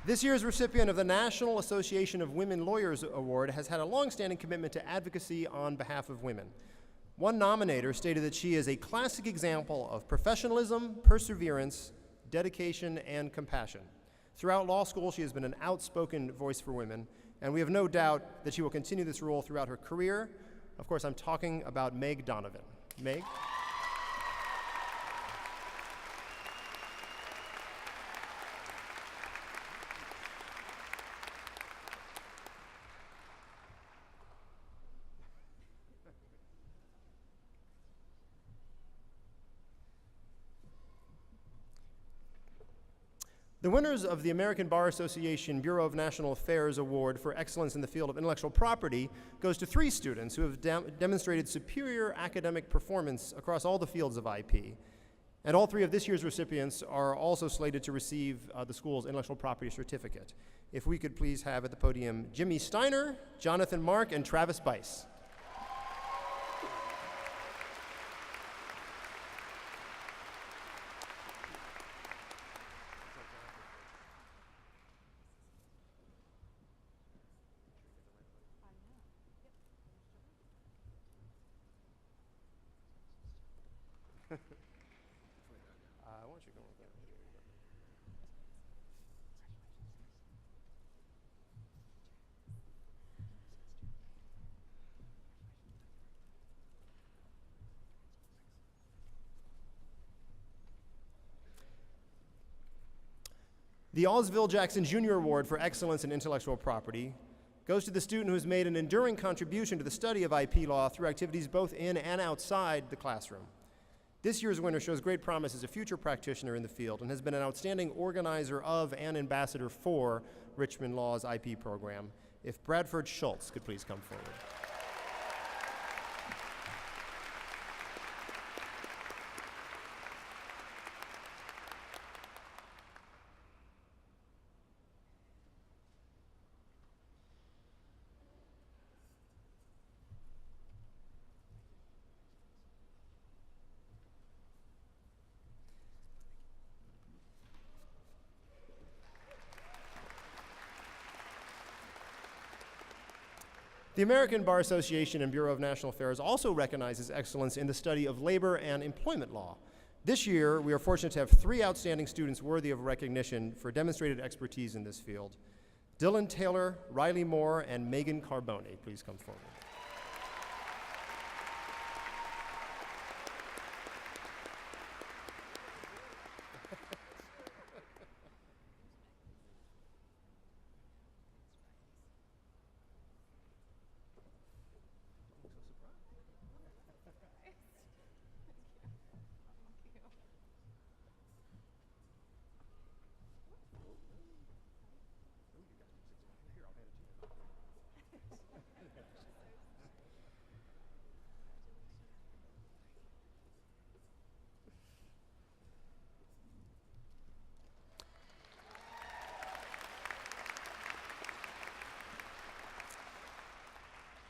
This year's recipient of the National Association of Women Lawyers Award has had a long-standing commitment to advocacy on behalf of women. One nominator stated that she is a classic example of professionalism, perseverance, dedication, and compassion. Throughout law school, she has been an outspoken voice for women, and we have no doubt that she will continue this role throughout her career. Of course, I'm talking about Meg Donovan. Meg? The winners of the American Bar Association Bureau of National Affairs Award for Excellence in the Field of Intellectual Property goes to 3 students who have demonstrated superior academic performance across all the fields of IP. And all 3 of this year's recipients are also slated to receive the school's intellectual property certificate. If we could please have at the podium Jimmy Steiner, Jonathan Mark, and Travis Bice. Why don't you go with that? The Osville Jackson Jr. Award for Excellence in Intellectual Property goes to the student who has made an enduring contribution to the study of IP law through activities both in and outside the classroom. This year's winner shows great promise as a future practitioner in the field and has been an outstanding organizer of and ambassador for Richmond Law's IP program. If Bradford Schultz could please come forward. The American Bar Association and Bureau of National Affairs also recognizes excellence in the study of labor and employment law. This year, we are fortunate to have 3 outstanding students worthy of recognition for demonstrated expertise in this field. Dylan Taylor, Riley Moore, and Megan Carbone. Please come forward.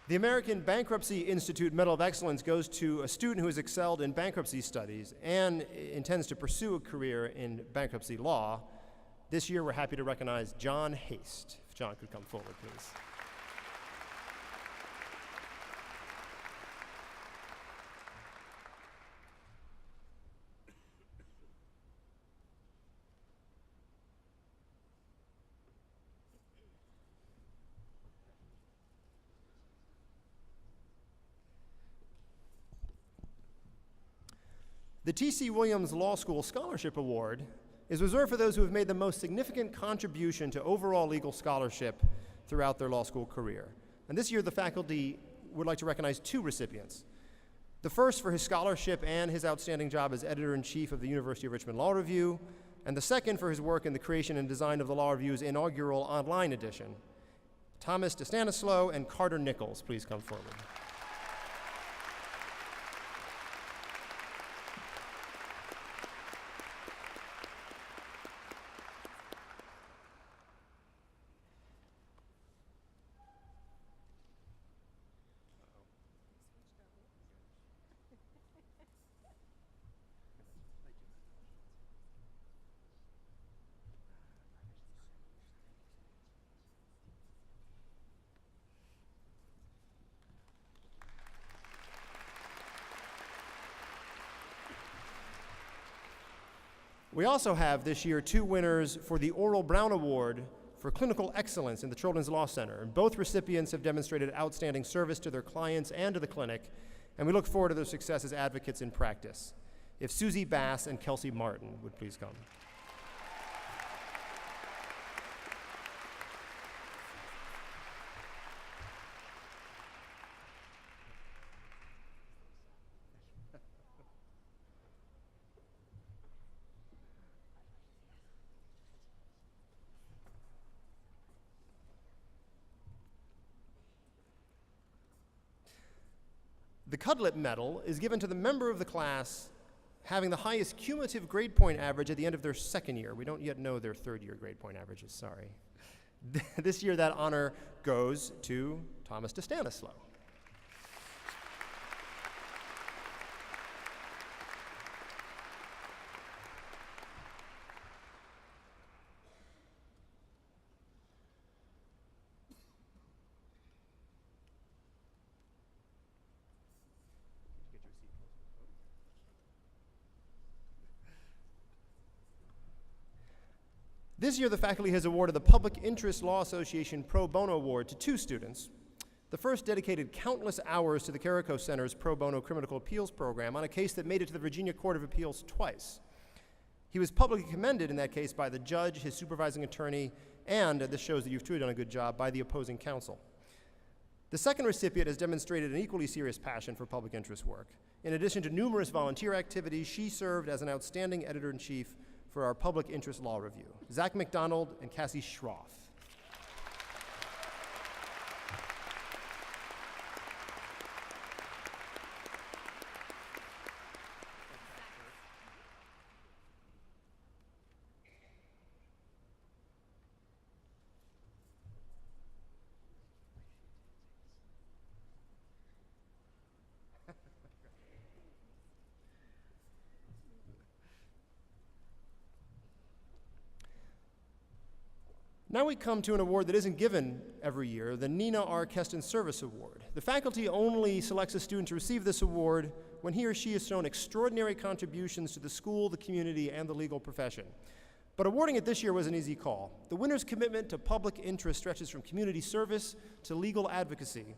The American Bankruptcy Institute Medal of Excellence goes to a student who has excelled in bankruptcy studies and intends to pursue a career in bankruptcy law. This year, we're happy to recognize John Haste. If John could come forward, please. The T.C. Williams Law School Scholarship Award is reserved for those who have made the most significant contribution to overall legal scholarship throughout their law school career. And this year, the faculty would like to recognize two recipients. The first for his scholarship and his outstanding job as editor-in-chief of the University of Richmond Law Review, and the second for his work in the creation and design of the Law Review's inaugural online edition. Thomas DeStanislow and Carter Nichols, please come forward. We also have this year two winners for the Oral Brown Award for Clinical Excellence in the Children's Law Center. And both recipients have demonstrated outstanding service to their clients and to the clinic, and we look forward to their success as advocates in practice. If Susie Bass and Kelsey Martin would please come. The Cudlip Medal is given to the member of the class having the highest cumulative grade point average at the end of their second year. We don't yet know their third year grade point averages, sorry. This year that honor goes to Thomas DeStanislow. This year, the faculty has awarded the Public Interest Law Association Pro Bono Award to two students. The first dedicated countless hours to the Carrico Center's Pro Bono Criminal Appeals Program on a case that made it to the Virginia Court of Appeals twice. He was publicly commended in that case by the judge, his supervising attorney, and, this shows that you've truly done a good job, by the opposing counsel. The second recipient has demonstrated an equally serious passion for public interest work. In addition to numerous volunteer activities, she served as an outstanding editor-in-chief for our Public Interest Law Review, Zach McDonald and Cassie Schroff. Now we come to an award that isn't given every year, the Nina R. Keston Service Award. The faculty only selects a student to receive this award when he or she has shown extraordinary contributions to the school, the community, and the legal profession. But awarding it this year was an easy call. The winner's commitment to public interest stretches from community service to legal advocacy,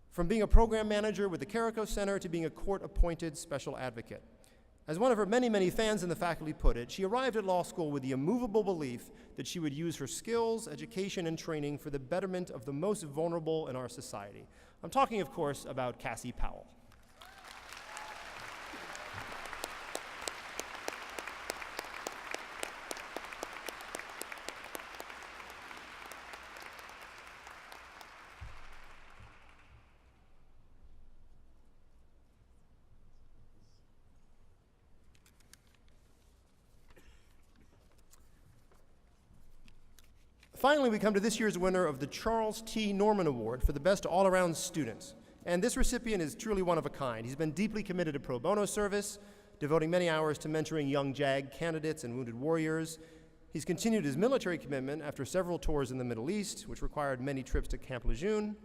from being a program manager with the Carrico Center to being a court-appointed special advocate. As one of her many, many fans in the faculty put it, she arrived at law school with the immovable belief that she would use her skills, education, and training for the betterment of the most vulnerable in our society. I'm talking, of course, about Cassie Powell. Finally, we come to this year's winner of the Charles T. Norman Award for the Best All-Around Student. And this recipient is truly one of a kind. He's been deeply committed to pro bono service, devoting many hours to mentoring young JAG candidates and wounded warriors. He's continued his military commitment after several tours in the Middle East, which required many trips to Camp Lejeune.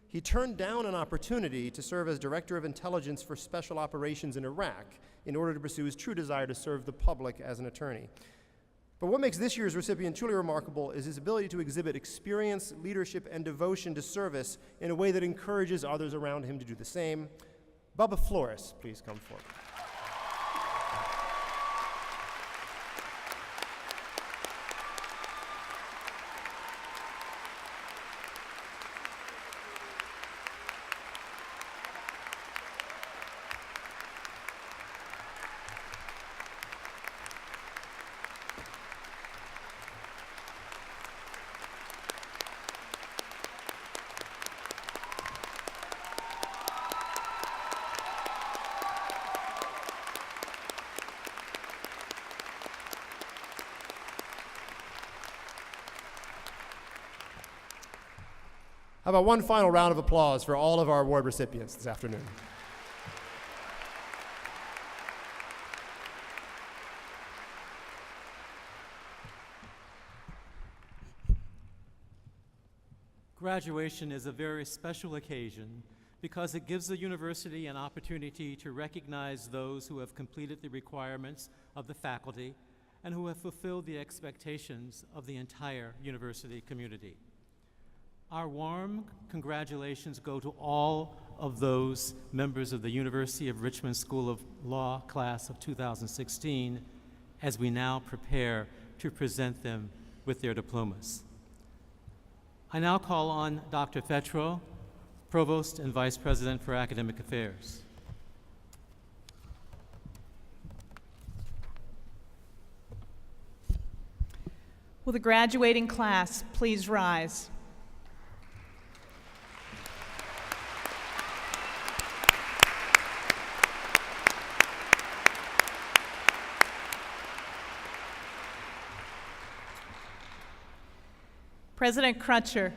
He turned down an opportunity to serve as Director of Intelligence for Special Operations in Iraq in order to pursue his true desire to serve the public as an attorney. But what makes this year's recipient truly remarkable is his ability to exhibit experience, leadership, and devotion to service in a way that encourages others around him to do the same. Bubba Flores, please come forward. How about one final round of applause for all of our award recipients this afternoon? Graduation is a very special occasion because it gives the university an opportunity to recognize those who have completed the requirements of the faculty and who have fulfilled the expectations of the entire university community. Our warm congratulations go to all of those members of the University of Richmond School of Law class of 2016 as we now prepare to present them with their diplomas. I now call on Dr. Fetro, Provost and Vice President for Academic Affairs. Will the graduating class please rise? President Crutcher,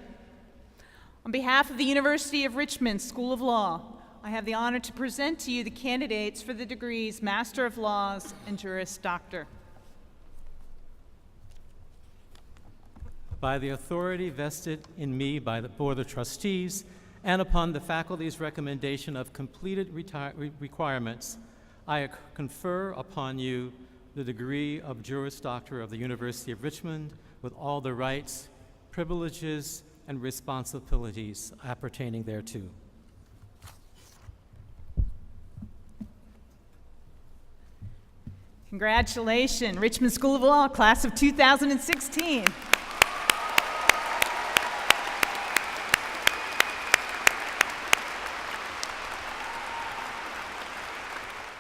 on behalf of the University of Richmond School of Law, I have the honor to present to you the candidates for the degrees Master of Laws and Juris Doctor. By the authority vested in me by the Board of Trustees and upon the faculty's recommendation of completed requirements, I confer upon you the degree of Juris Doctor of the University of Richmond with all the rights, privileges, and responsibilities appertaining thereto. Congratulations, Richmond School of Law, class of 2016.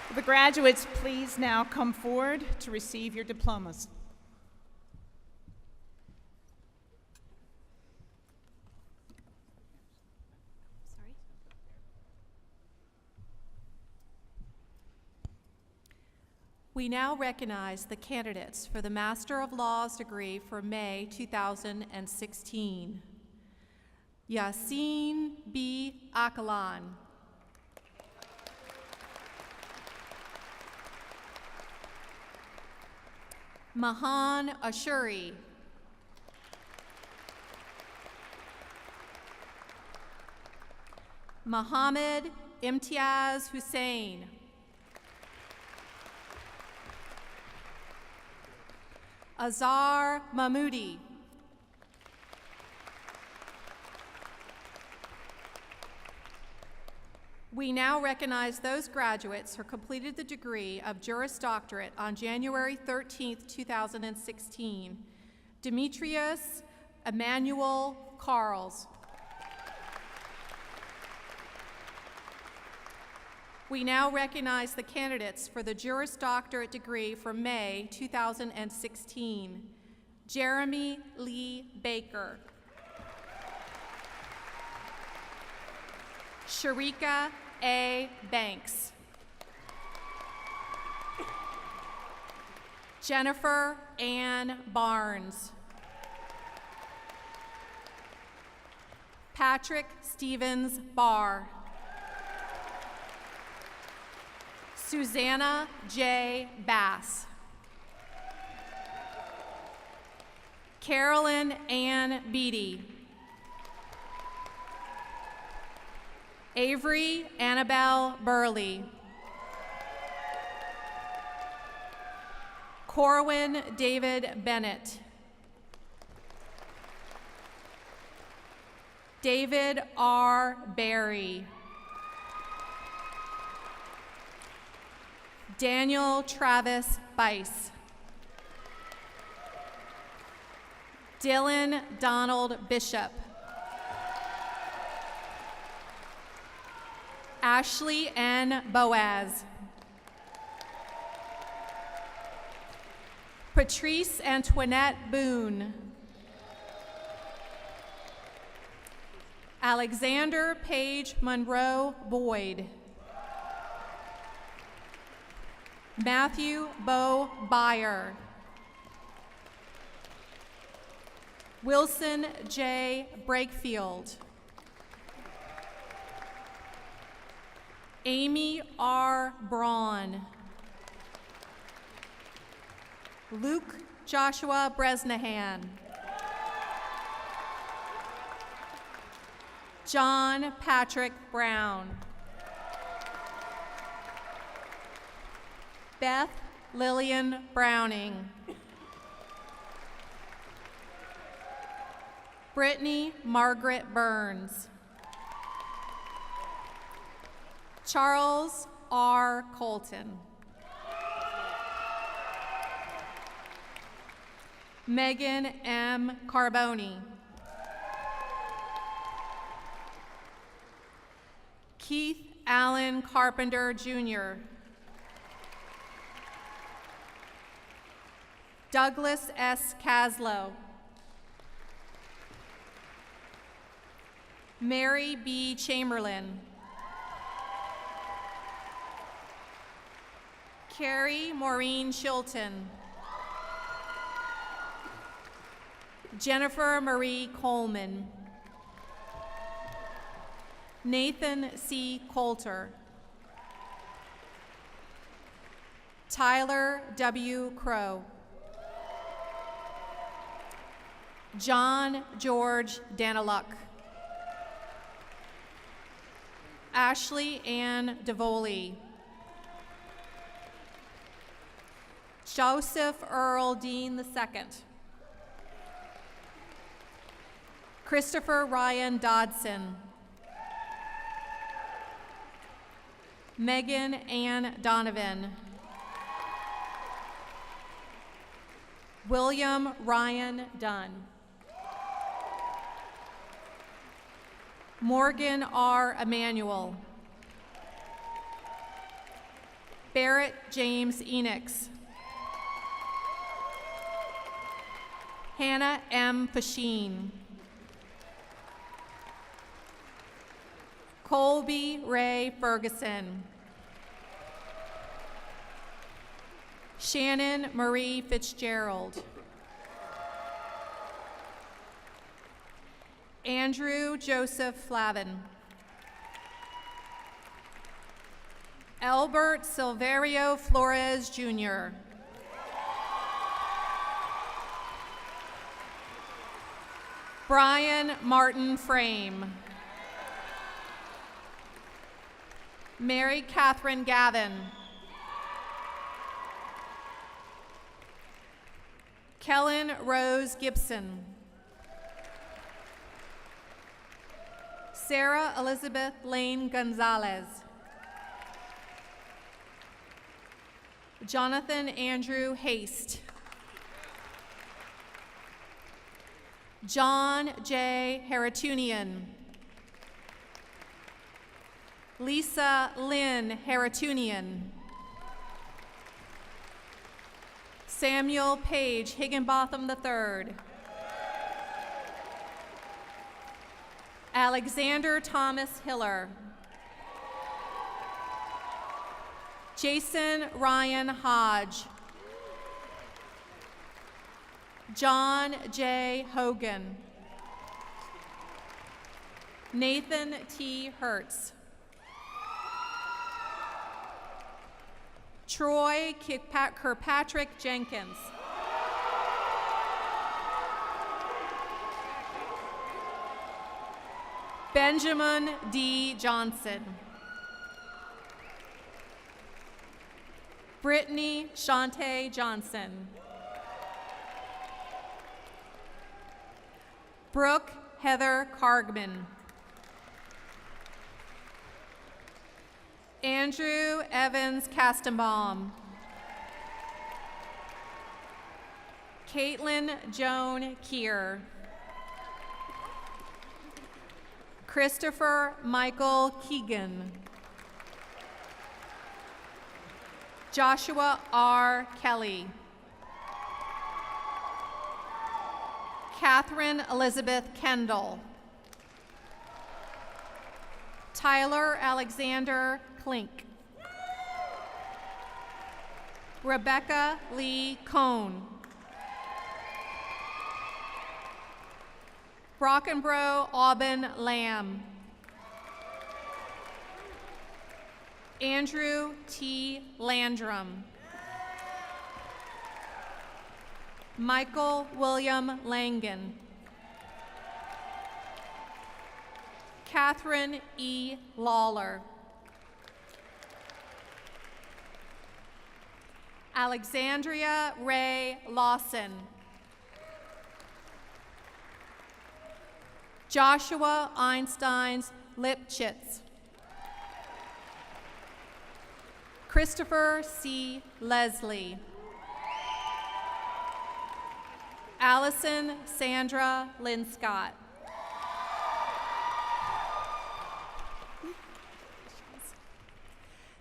Will the graduates please now come forward to receive your diplomas? We now recognize the candidates for the Master of Laws degree for May 2016. Yassine B. Akalan. Mahan Ashuri. Mohammed Imtiaz Hussein. Azhar Mahmoudi. We now recognize those graduates who completed the degree of Juris Doctorate on January 13th, 2016. Demetrius Emmanuel Carls. We now recognize the candidates for the Juris Doctorate degree for May 2016. Jeremy Lee Baker. Sharika A. Banks. Jennifer Ann Barnes. Patrick Stevens Barr. Susanna J. Bass. Carolyn Ann Beatty. Avery Annabelle Burley. Corwin David Bennett. David R. Berry. Daniel Travis Bice. Dylan Donald Bishop. Ashley N. Boaz. Patrice Antoinette Boone. Alexander Page Monroe Boyd. Matthew Bo Byer. Wilson J. Brakefield. Amy R. Braun. Luke Joshua Bresnahan. John Patrick Brown. Beth Lillian Browning. Brittany Margaret Burns. Charles R. Colton. Megan M. Carboni. Keith Allen Carpenter, Jr. Douglas S. Caslow. Mary B. Chamberlain. Carrie Maureen Chilton. Jennifer Marie Coleman. Nathan C. Coulter. Tyler W. Crow. John George Daniluk. Ashley Ann DeVoli. Joseph Earl Dean II. Christopher Ryan Dodson. Megan Ann Donovan. William Ryan Dunn. Morgan R. Emanuel. Barrett James Enix. Hannah M. Pasheen. Colby Ray Ferguson. Shannon Marie Fitzgerald. Andrew Joseph Flavin. Albert Silverio Flores, Jr. Brian Martin Frame. Mary Catherine Gavin. Kellen Rose Gibson. Sarah Elizabeth Lane Gonzalez. Jonathan Andrew Haste. John J. Haratunian. Lisa Lynn Haratunian. Samuel Page Higginbotham III. Alexander Thomas Hiller. Jason Ryan Hodge. John J. Hogan. Nathan T. Hertz. Troy Kirkpatrick Jenkins. Benjamin D. Johnson. Brittany Shante Johnson. Brooke Heather Cargman. Andrew Evans Kastenbaum. Caitlin Joan Keir. Christopher Michael Keegan. Joshua R. Kelly. Catherine Elizabeth Kendall. Tyler Alexander Klink. Rebecca Lee Cohn. Brockenbrough Aubin Lamb. Andrew T. Landrum. Michael William Langan. Catherine E. Lawler. Alexandria Ray Lawson. Joshua Einsteins Lipchitz. Christopher C. Leslie. Allison Sandra Linscott.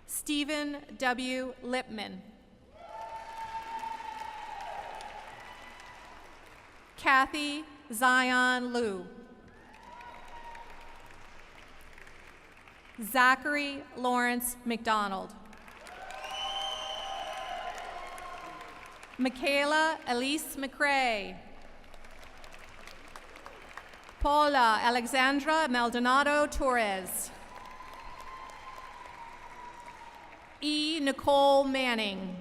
Stephen W. Lipman. Kathy Zion Liu. Zachary Lawrence McDonald. Michaela Elise McRae. Paula Alexandra Maldonado Torres. E. Nicole Manning.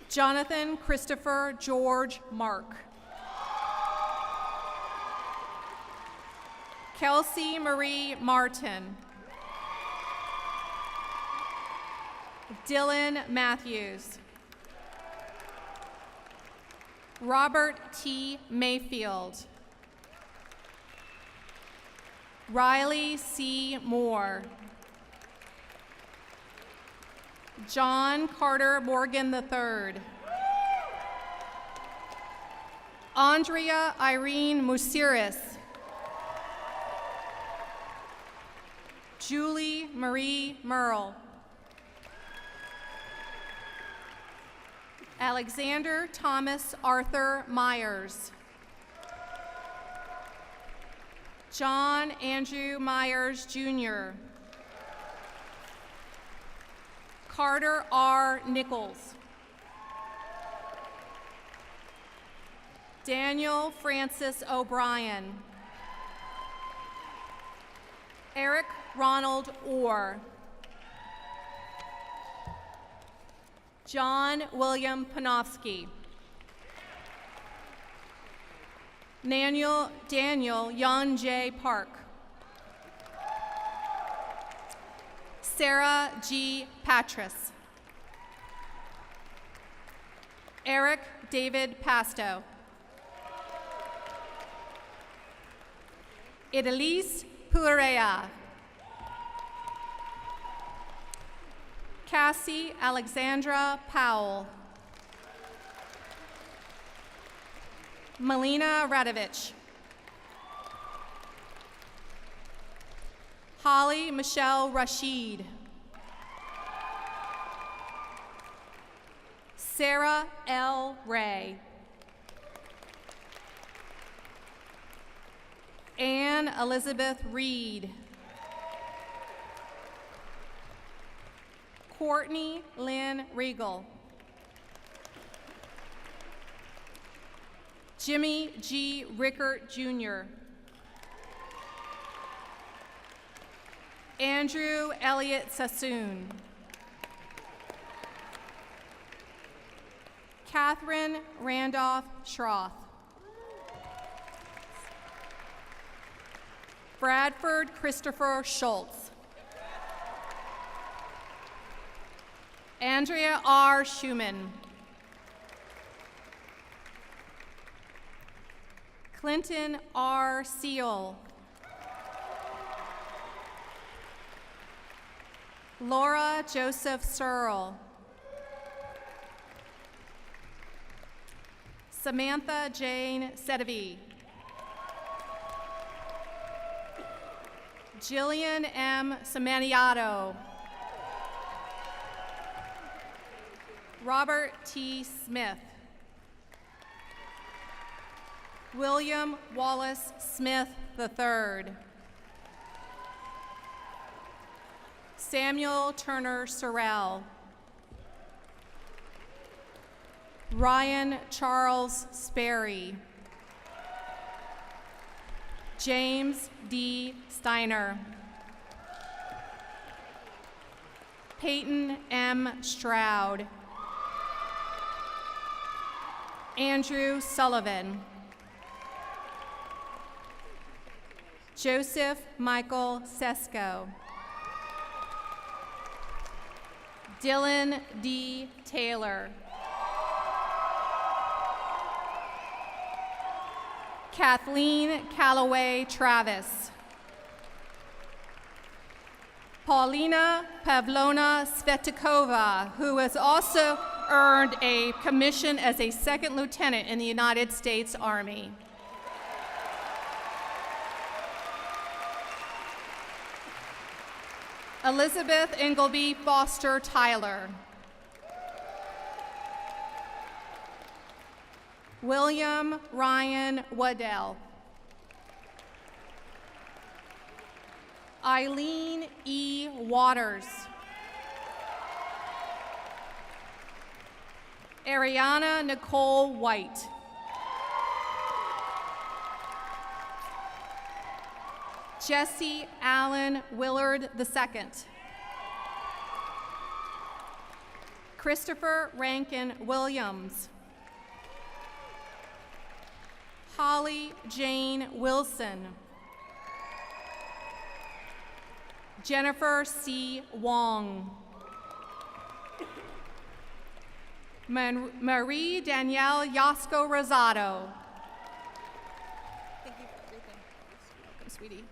Jonathan Christopher George Mark. Kelsey Marie Martin. Dylan Matthews. Robert T. Mayfield. Riley C. Moore. John Carter Morgan III. Andrea Irene Musiris. Julie Marie Merle. Alexander Thomas Arthur Myers. John Andrew Myers, Jr. Carter R. Nichols. Daniel Francis O'Brien. Eric Ronald Orr. John William Panofsky. Daniel Yon J. Park. Sarah G. Patras. Eric David Pasto. Idalise Purea. Cassie Alexandra Powell. Melina Radovich. Holly Michelle Rashid. Sarah L. Ray. Anne Elizabeth Reed. Courtney Lynn Regal. Jimmy G. Rickert, Jr. Andrew Elliott Sassoon. Catherine Randolph Schroth. Bradford Christopher Schultz. Andrea R. Schumann. Clinton R. Seal. Laura Joseph Searle. Samantha Jane Sedevy. Jillian M. Samaniato. Robert T. Smith. William Wallace Smith III. Samuel Turner Sorrell. Ryan Charles Sperry. James D. Steiner. Peyton M. Stroud. Andrew Sullivan. Joseph Michael Sesko. Dylan D. Taylor. Kathleen Calloway Travis. Paulina Pavlona Svetikova, who has also earned a commission as a second lieutenant in the United States Army. Elizabeth Ingleby Foster Tyler. William Ryan Waddell. Eileen E. Waters. Ariana Nicole White. Jesse Allen Willard II. Christopher Rankin Williams. Holly Jane Wilson. Jennifer C. Wong. Marie Danielle Yosco Rosado. Thank you for everything. Welcome, sweetie.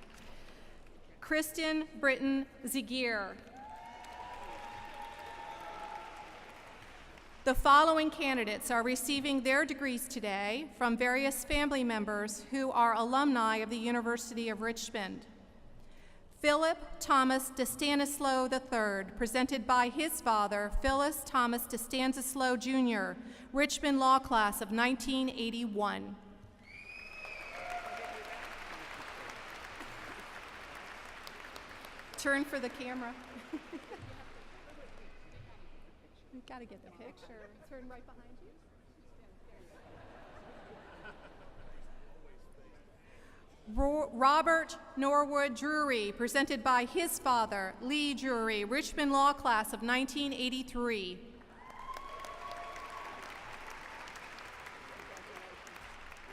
Kristen Britton Zigir. The following candidates are receiving their degrees today from various family members who are alumni of the University of Richmond. Philip Thomas DeStanislow III, presented by his father, Phyllis Thomas DeStanislow Jr., Richmond Law Class of 1981. Turn for the camera. You've got to get the picture. Turn right behind you. Robert Norwood Drury, presented by his father, Lee Drury, Richmond Law Class of 1983.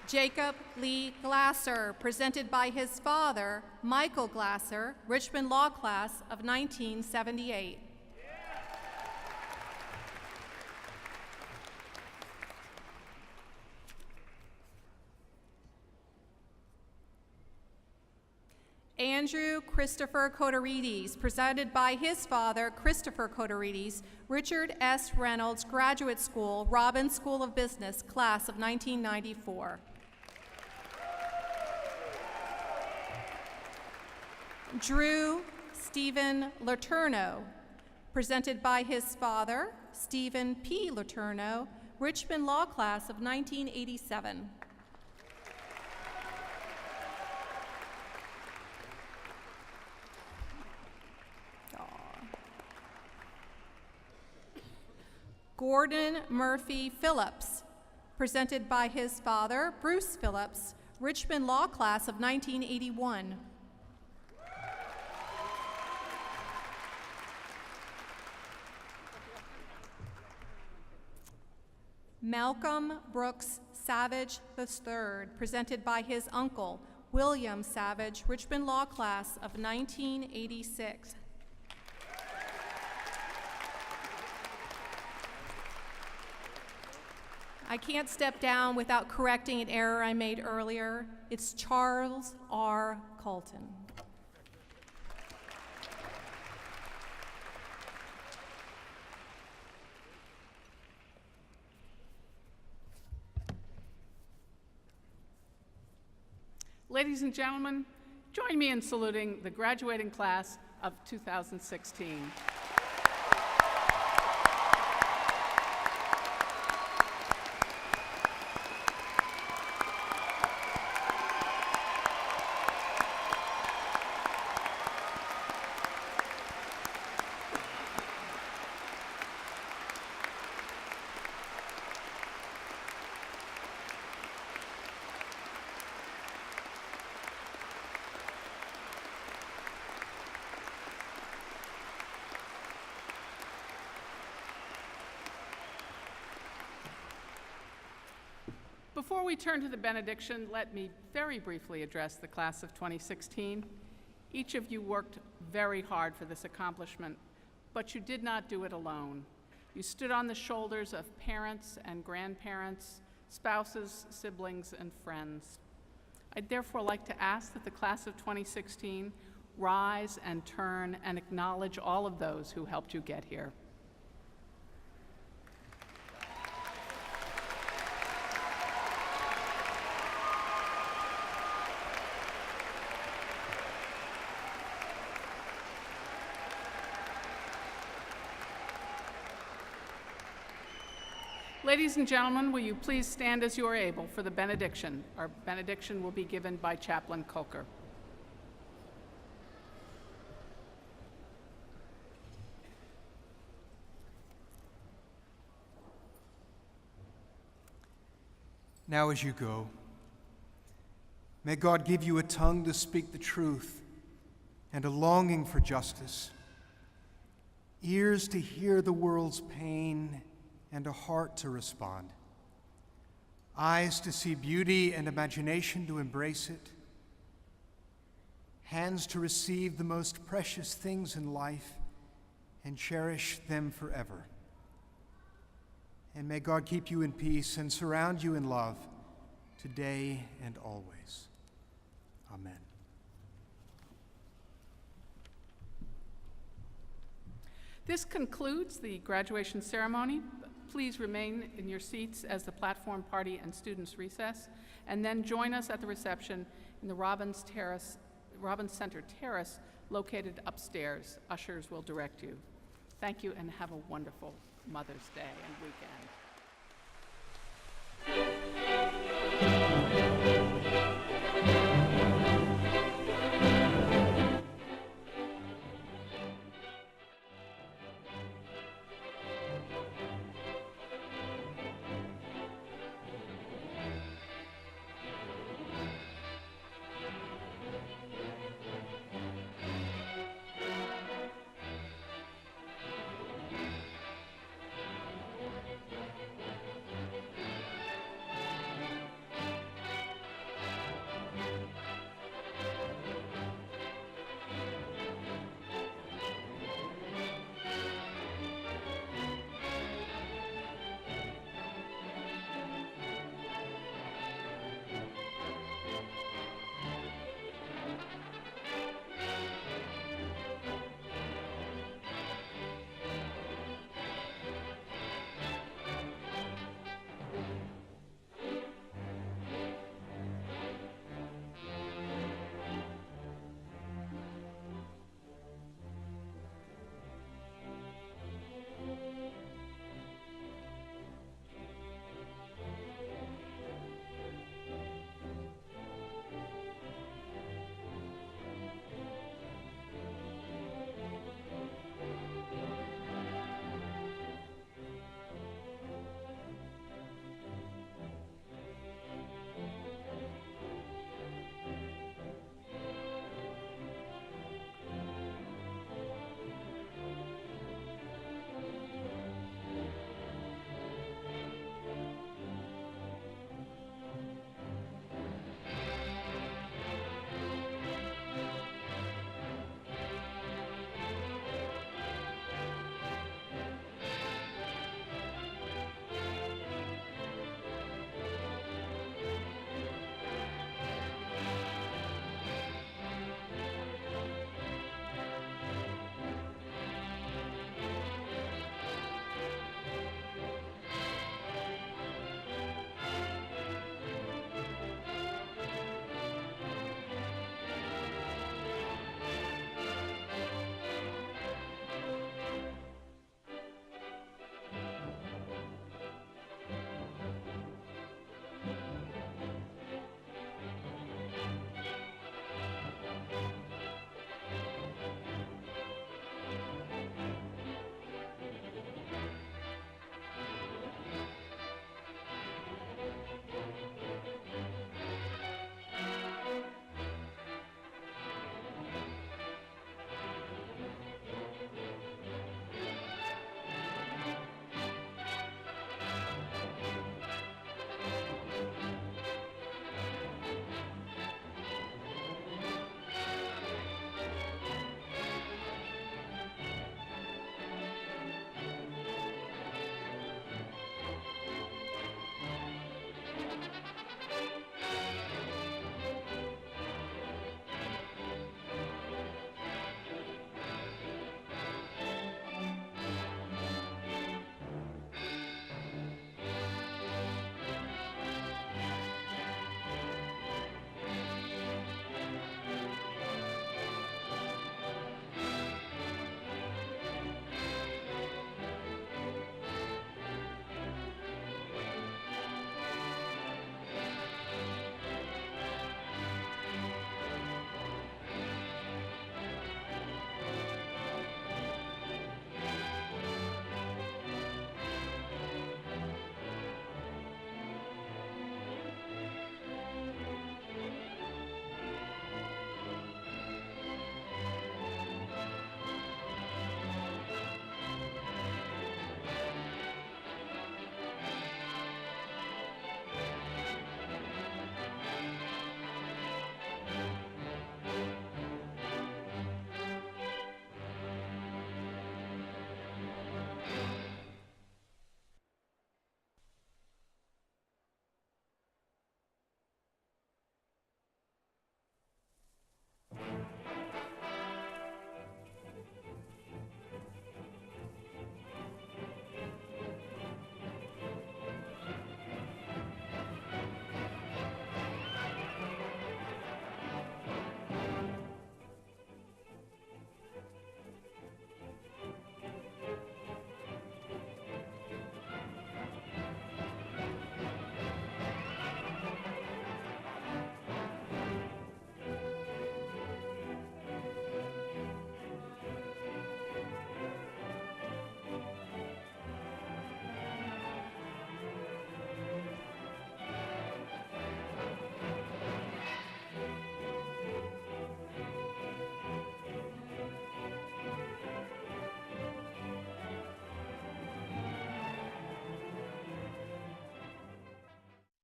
Jacob Lee Glasser, presented by his father, Michael Glasser, Richmond Law Class of 1978. Andrew Christopher Cotarides, presented by his father, Christopher Cotarides, Richard S. Reynolds Graduate School, Robbins School of Business, Class of 1994. Drew Stephen Letourneau, presented by his father, Stephen P. Letourneau, Richmond Law Class of 1987. Gordon Murphy Phillips, presented by his father, Bruce Phillips, Richmond Law Class of 1981. Malcolm Brooks Savage III, presented by his uncle, William Savage, Richmond Law Class of 1986. I can't step down without correcting an error I made earlier. It's Charles R. Colton. Ladies and gentlemen, join me in saluting the graduating class of 2016. Before we turn to the benediction, let me very briefly address the class of 2016. Each of you worked very hard for this accomplishment, but you did not do it alone. You stood on the shoulders of parents and grandparents, spouses, siblings, and friends. I'd therefore like to ask that the class of 2016 rise and turn and acknowledge all of those who helped you get here. Ladies and gentlemen, will you please stand as you are able for the benediction? Our benediction will be given by Chaplain Coker. Now as you go, may God give you a tongue to speak the truth and a longing for justice, ears to hear the world's pain and a heart to respond, eyes to see beauty and imagination to embrace it, hands to receive the most precious things in life and cherish them forever. And may God keep you in peace and surround you in love today and always. Amen. This concludes the graduation ceremony. Please remain in your seats as the platform party and students recess, and then join us at the reception in the Robbins Center Terrace, located upstairs. Ushers will direct you. Thank you, and have a wonderful Mother's Day and weekend.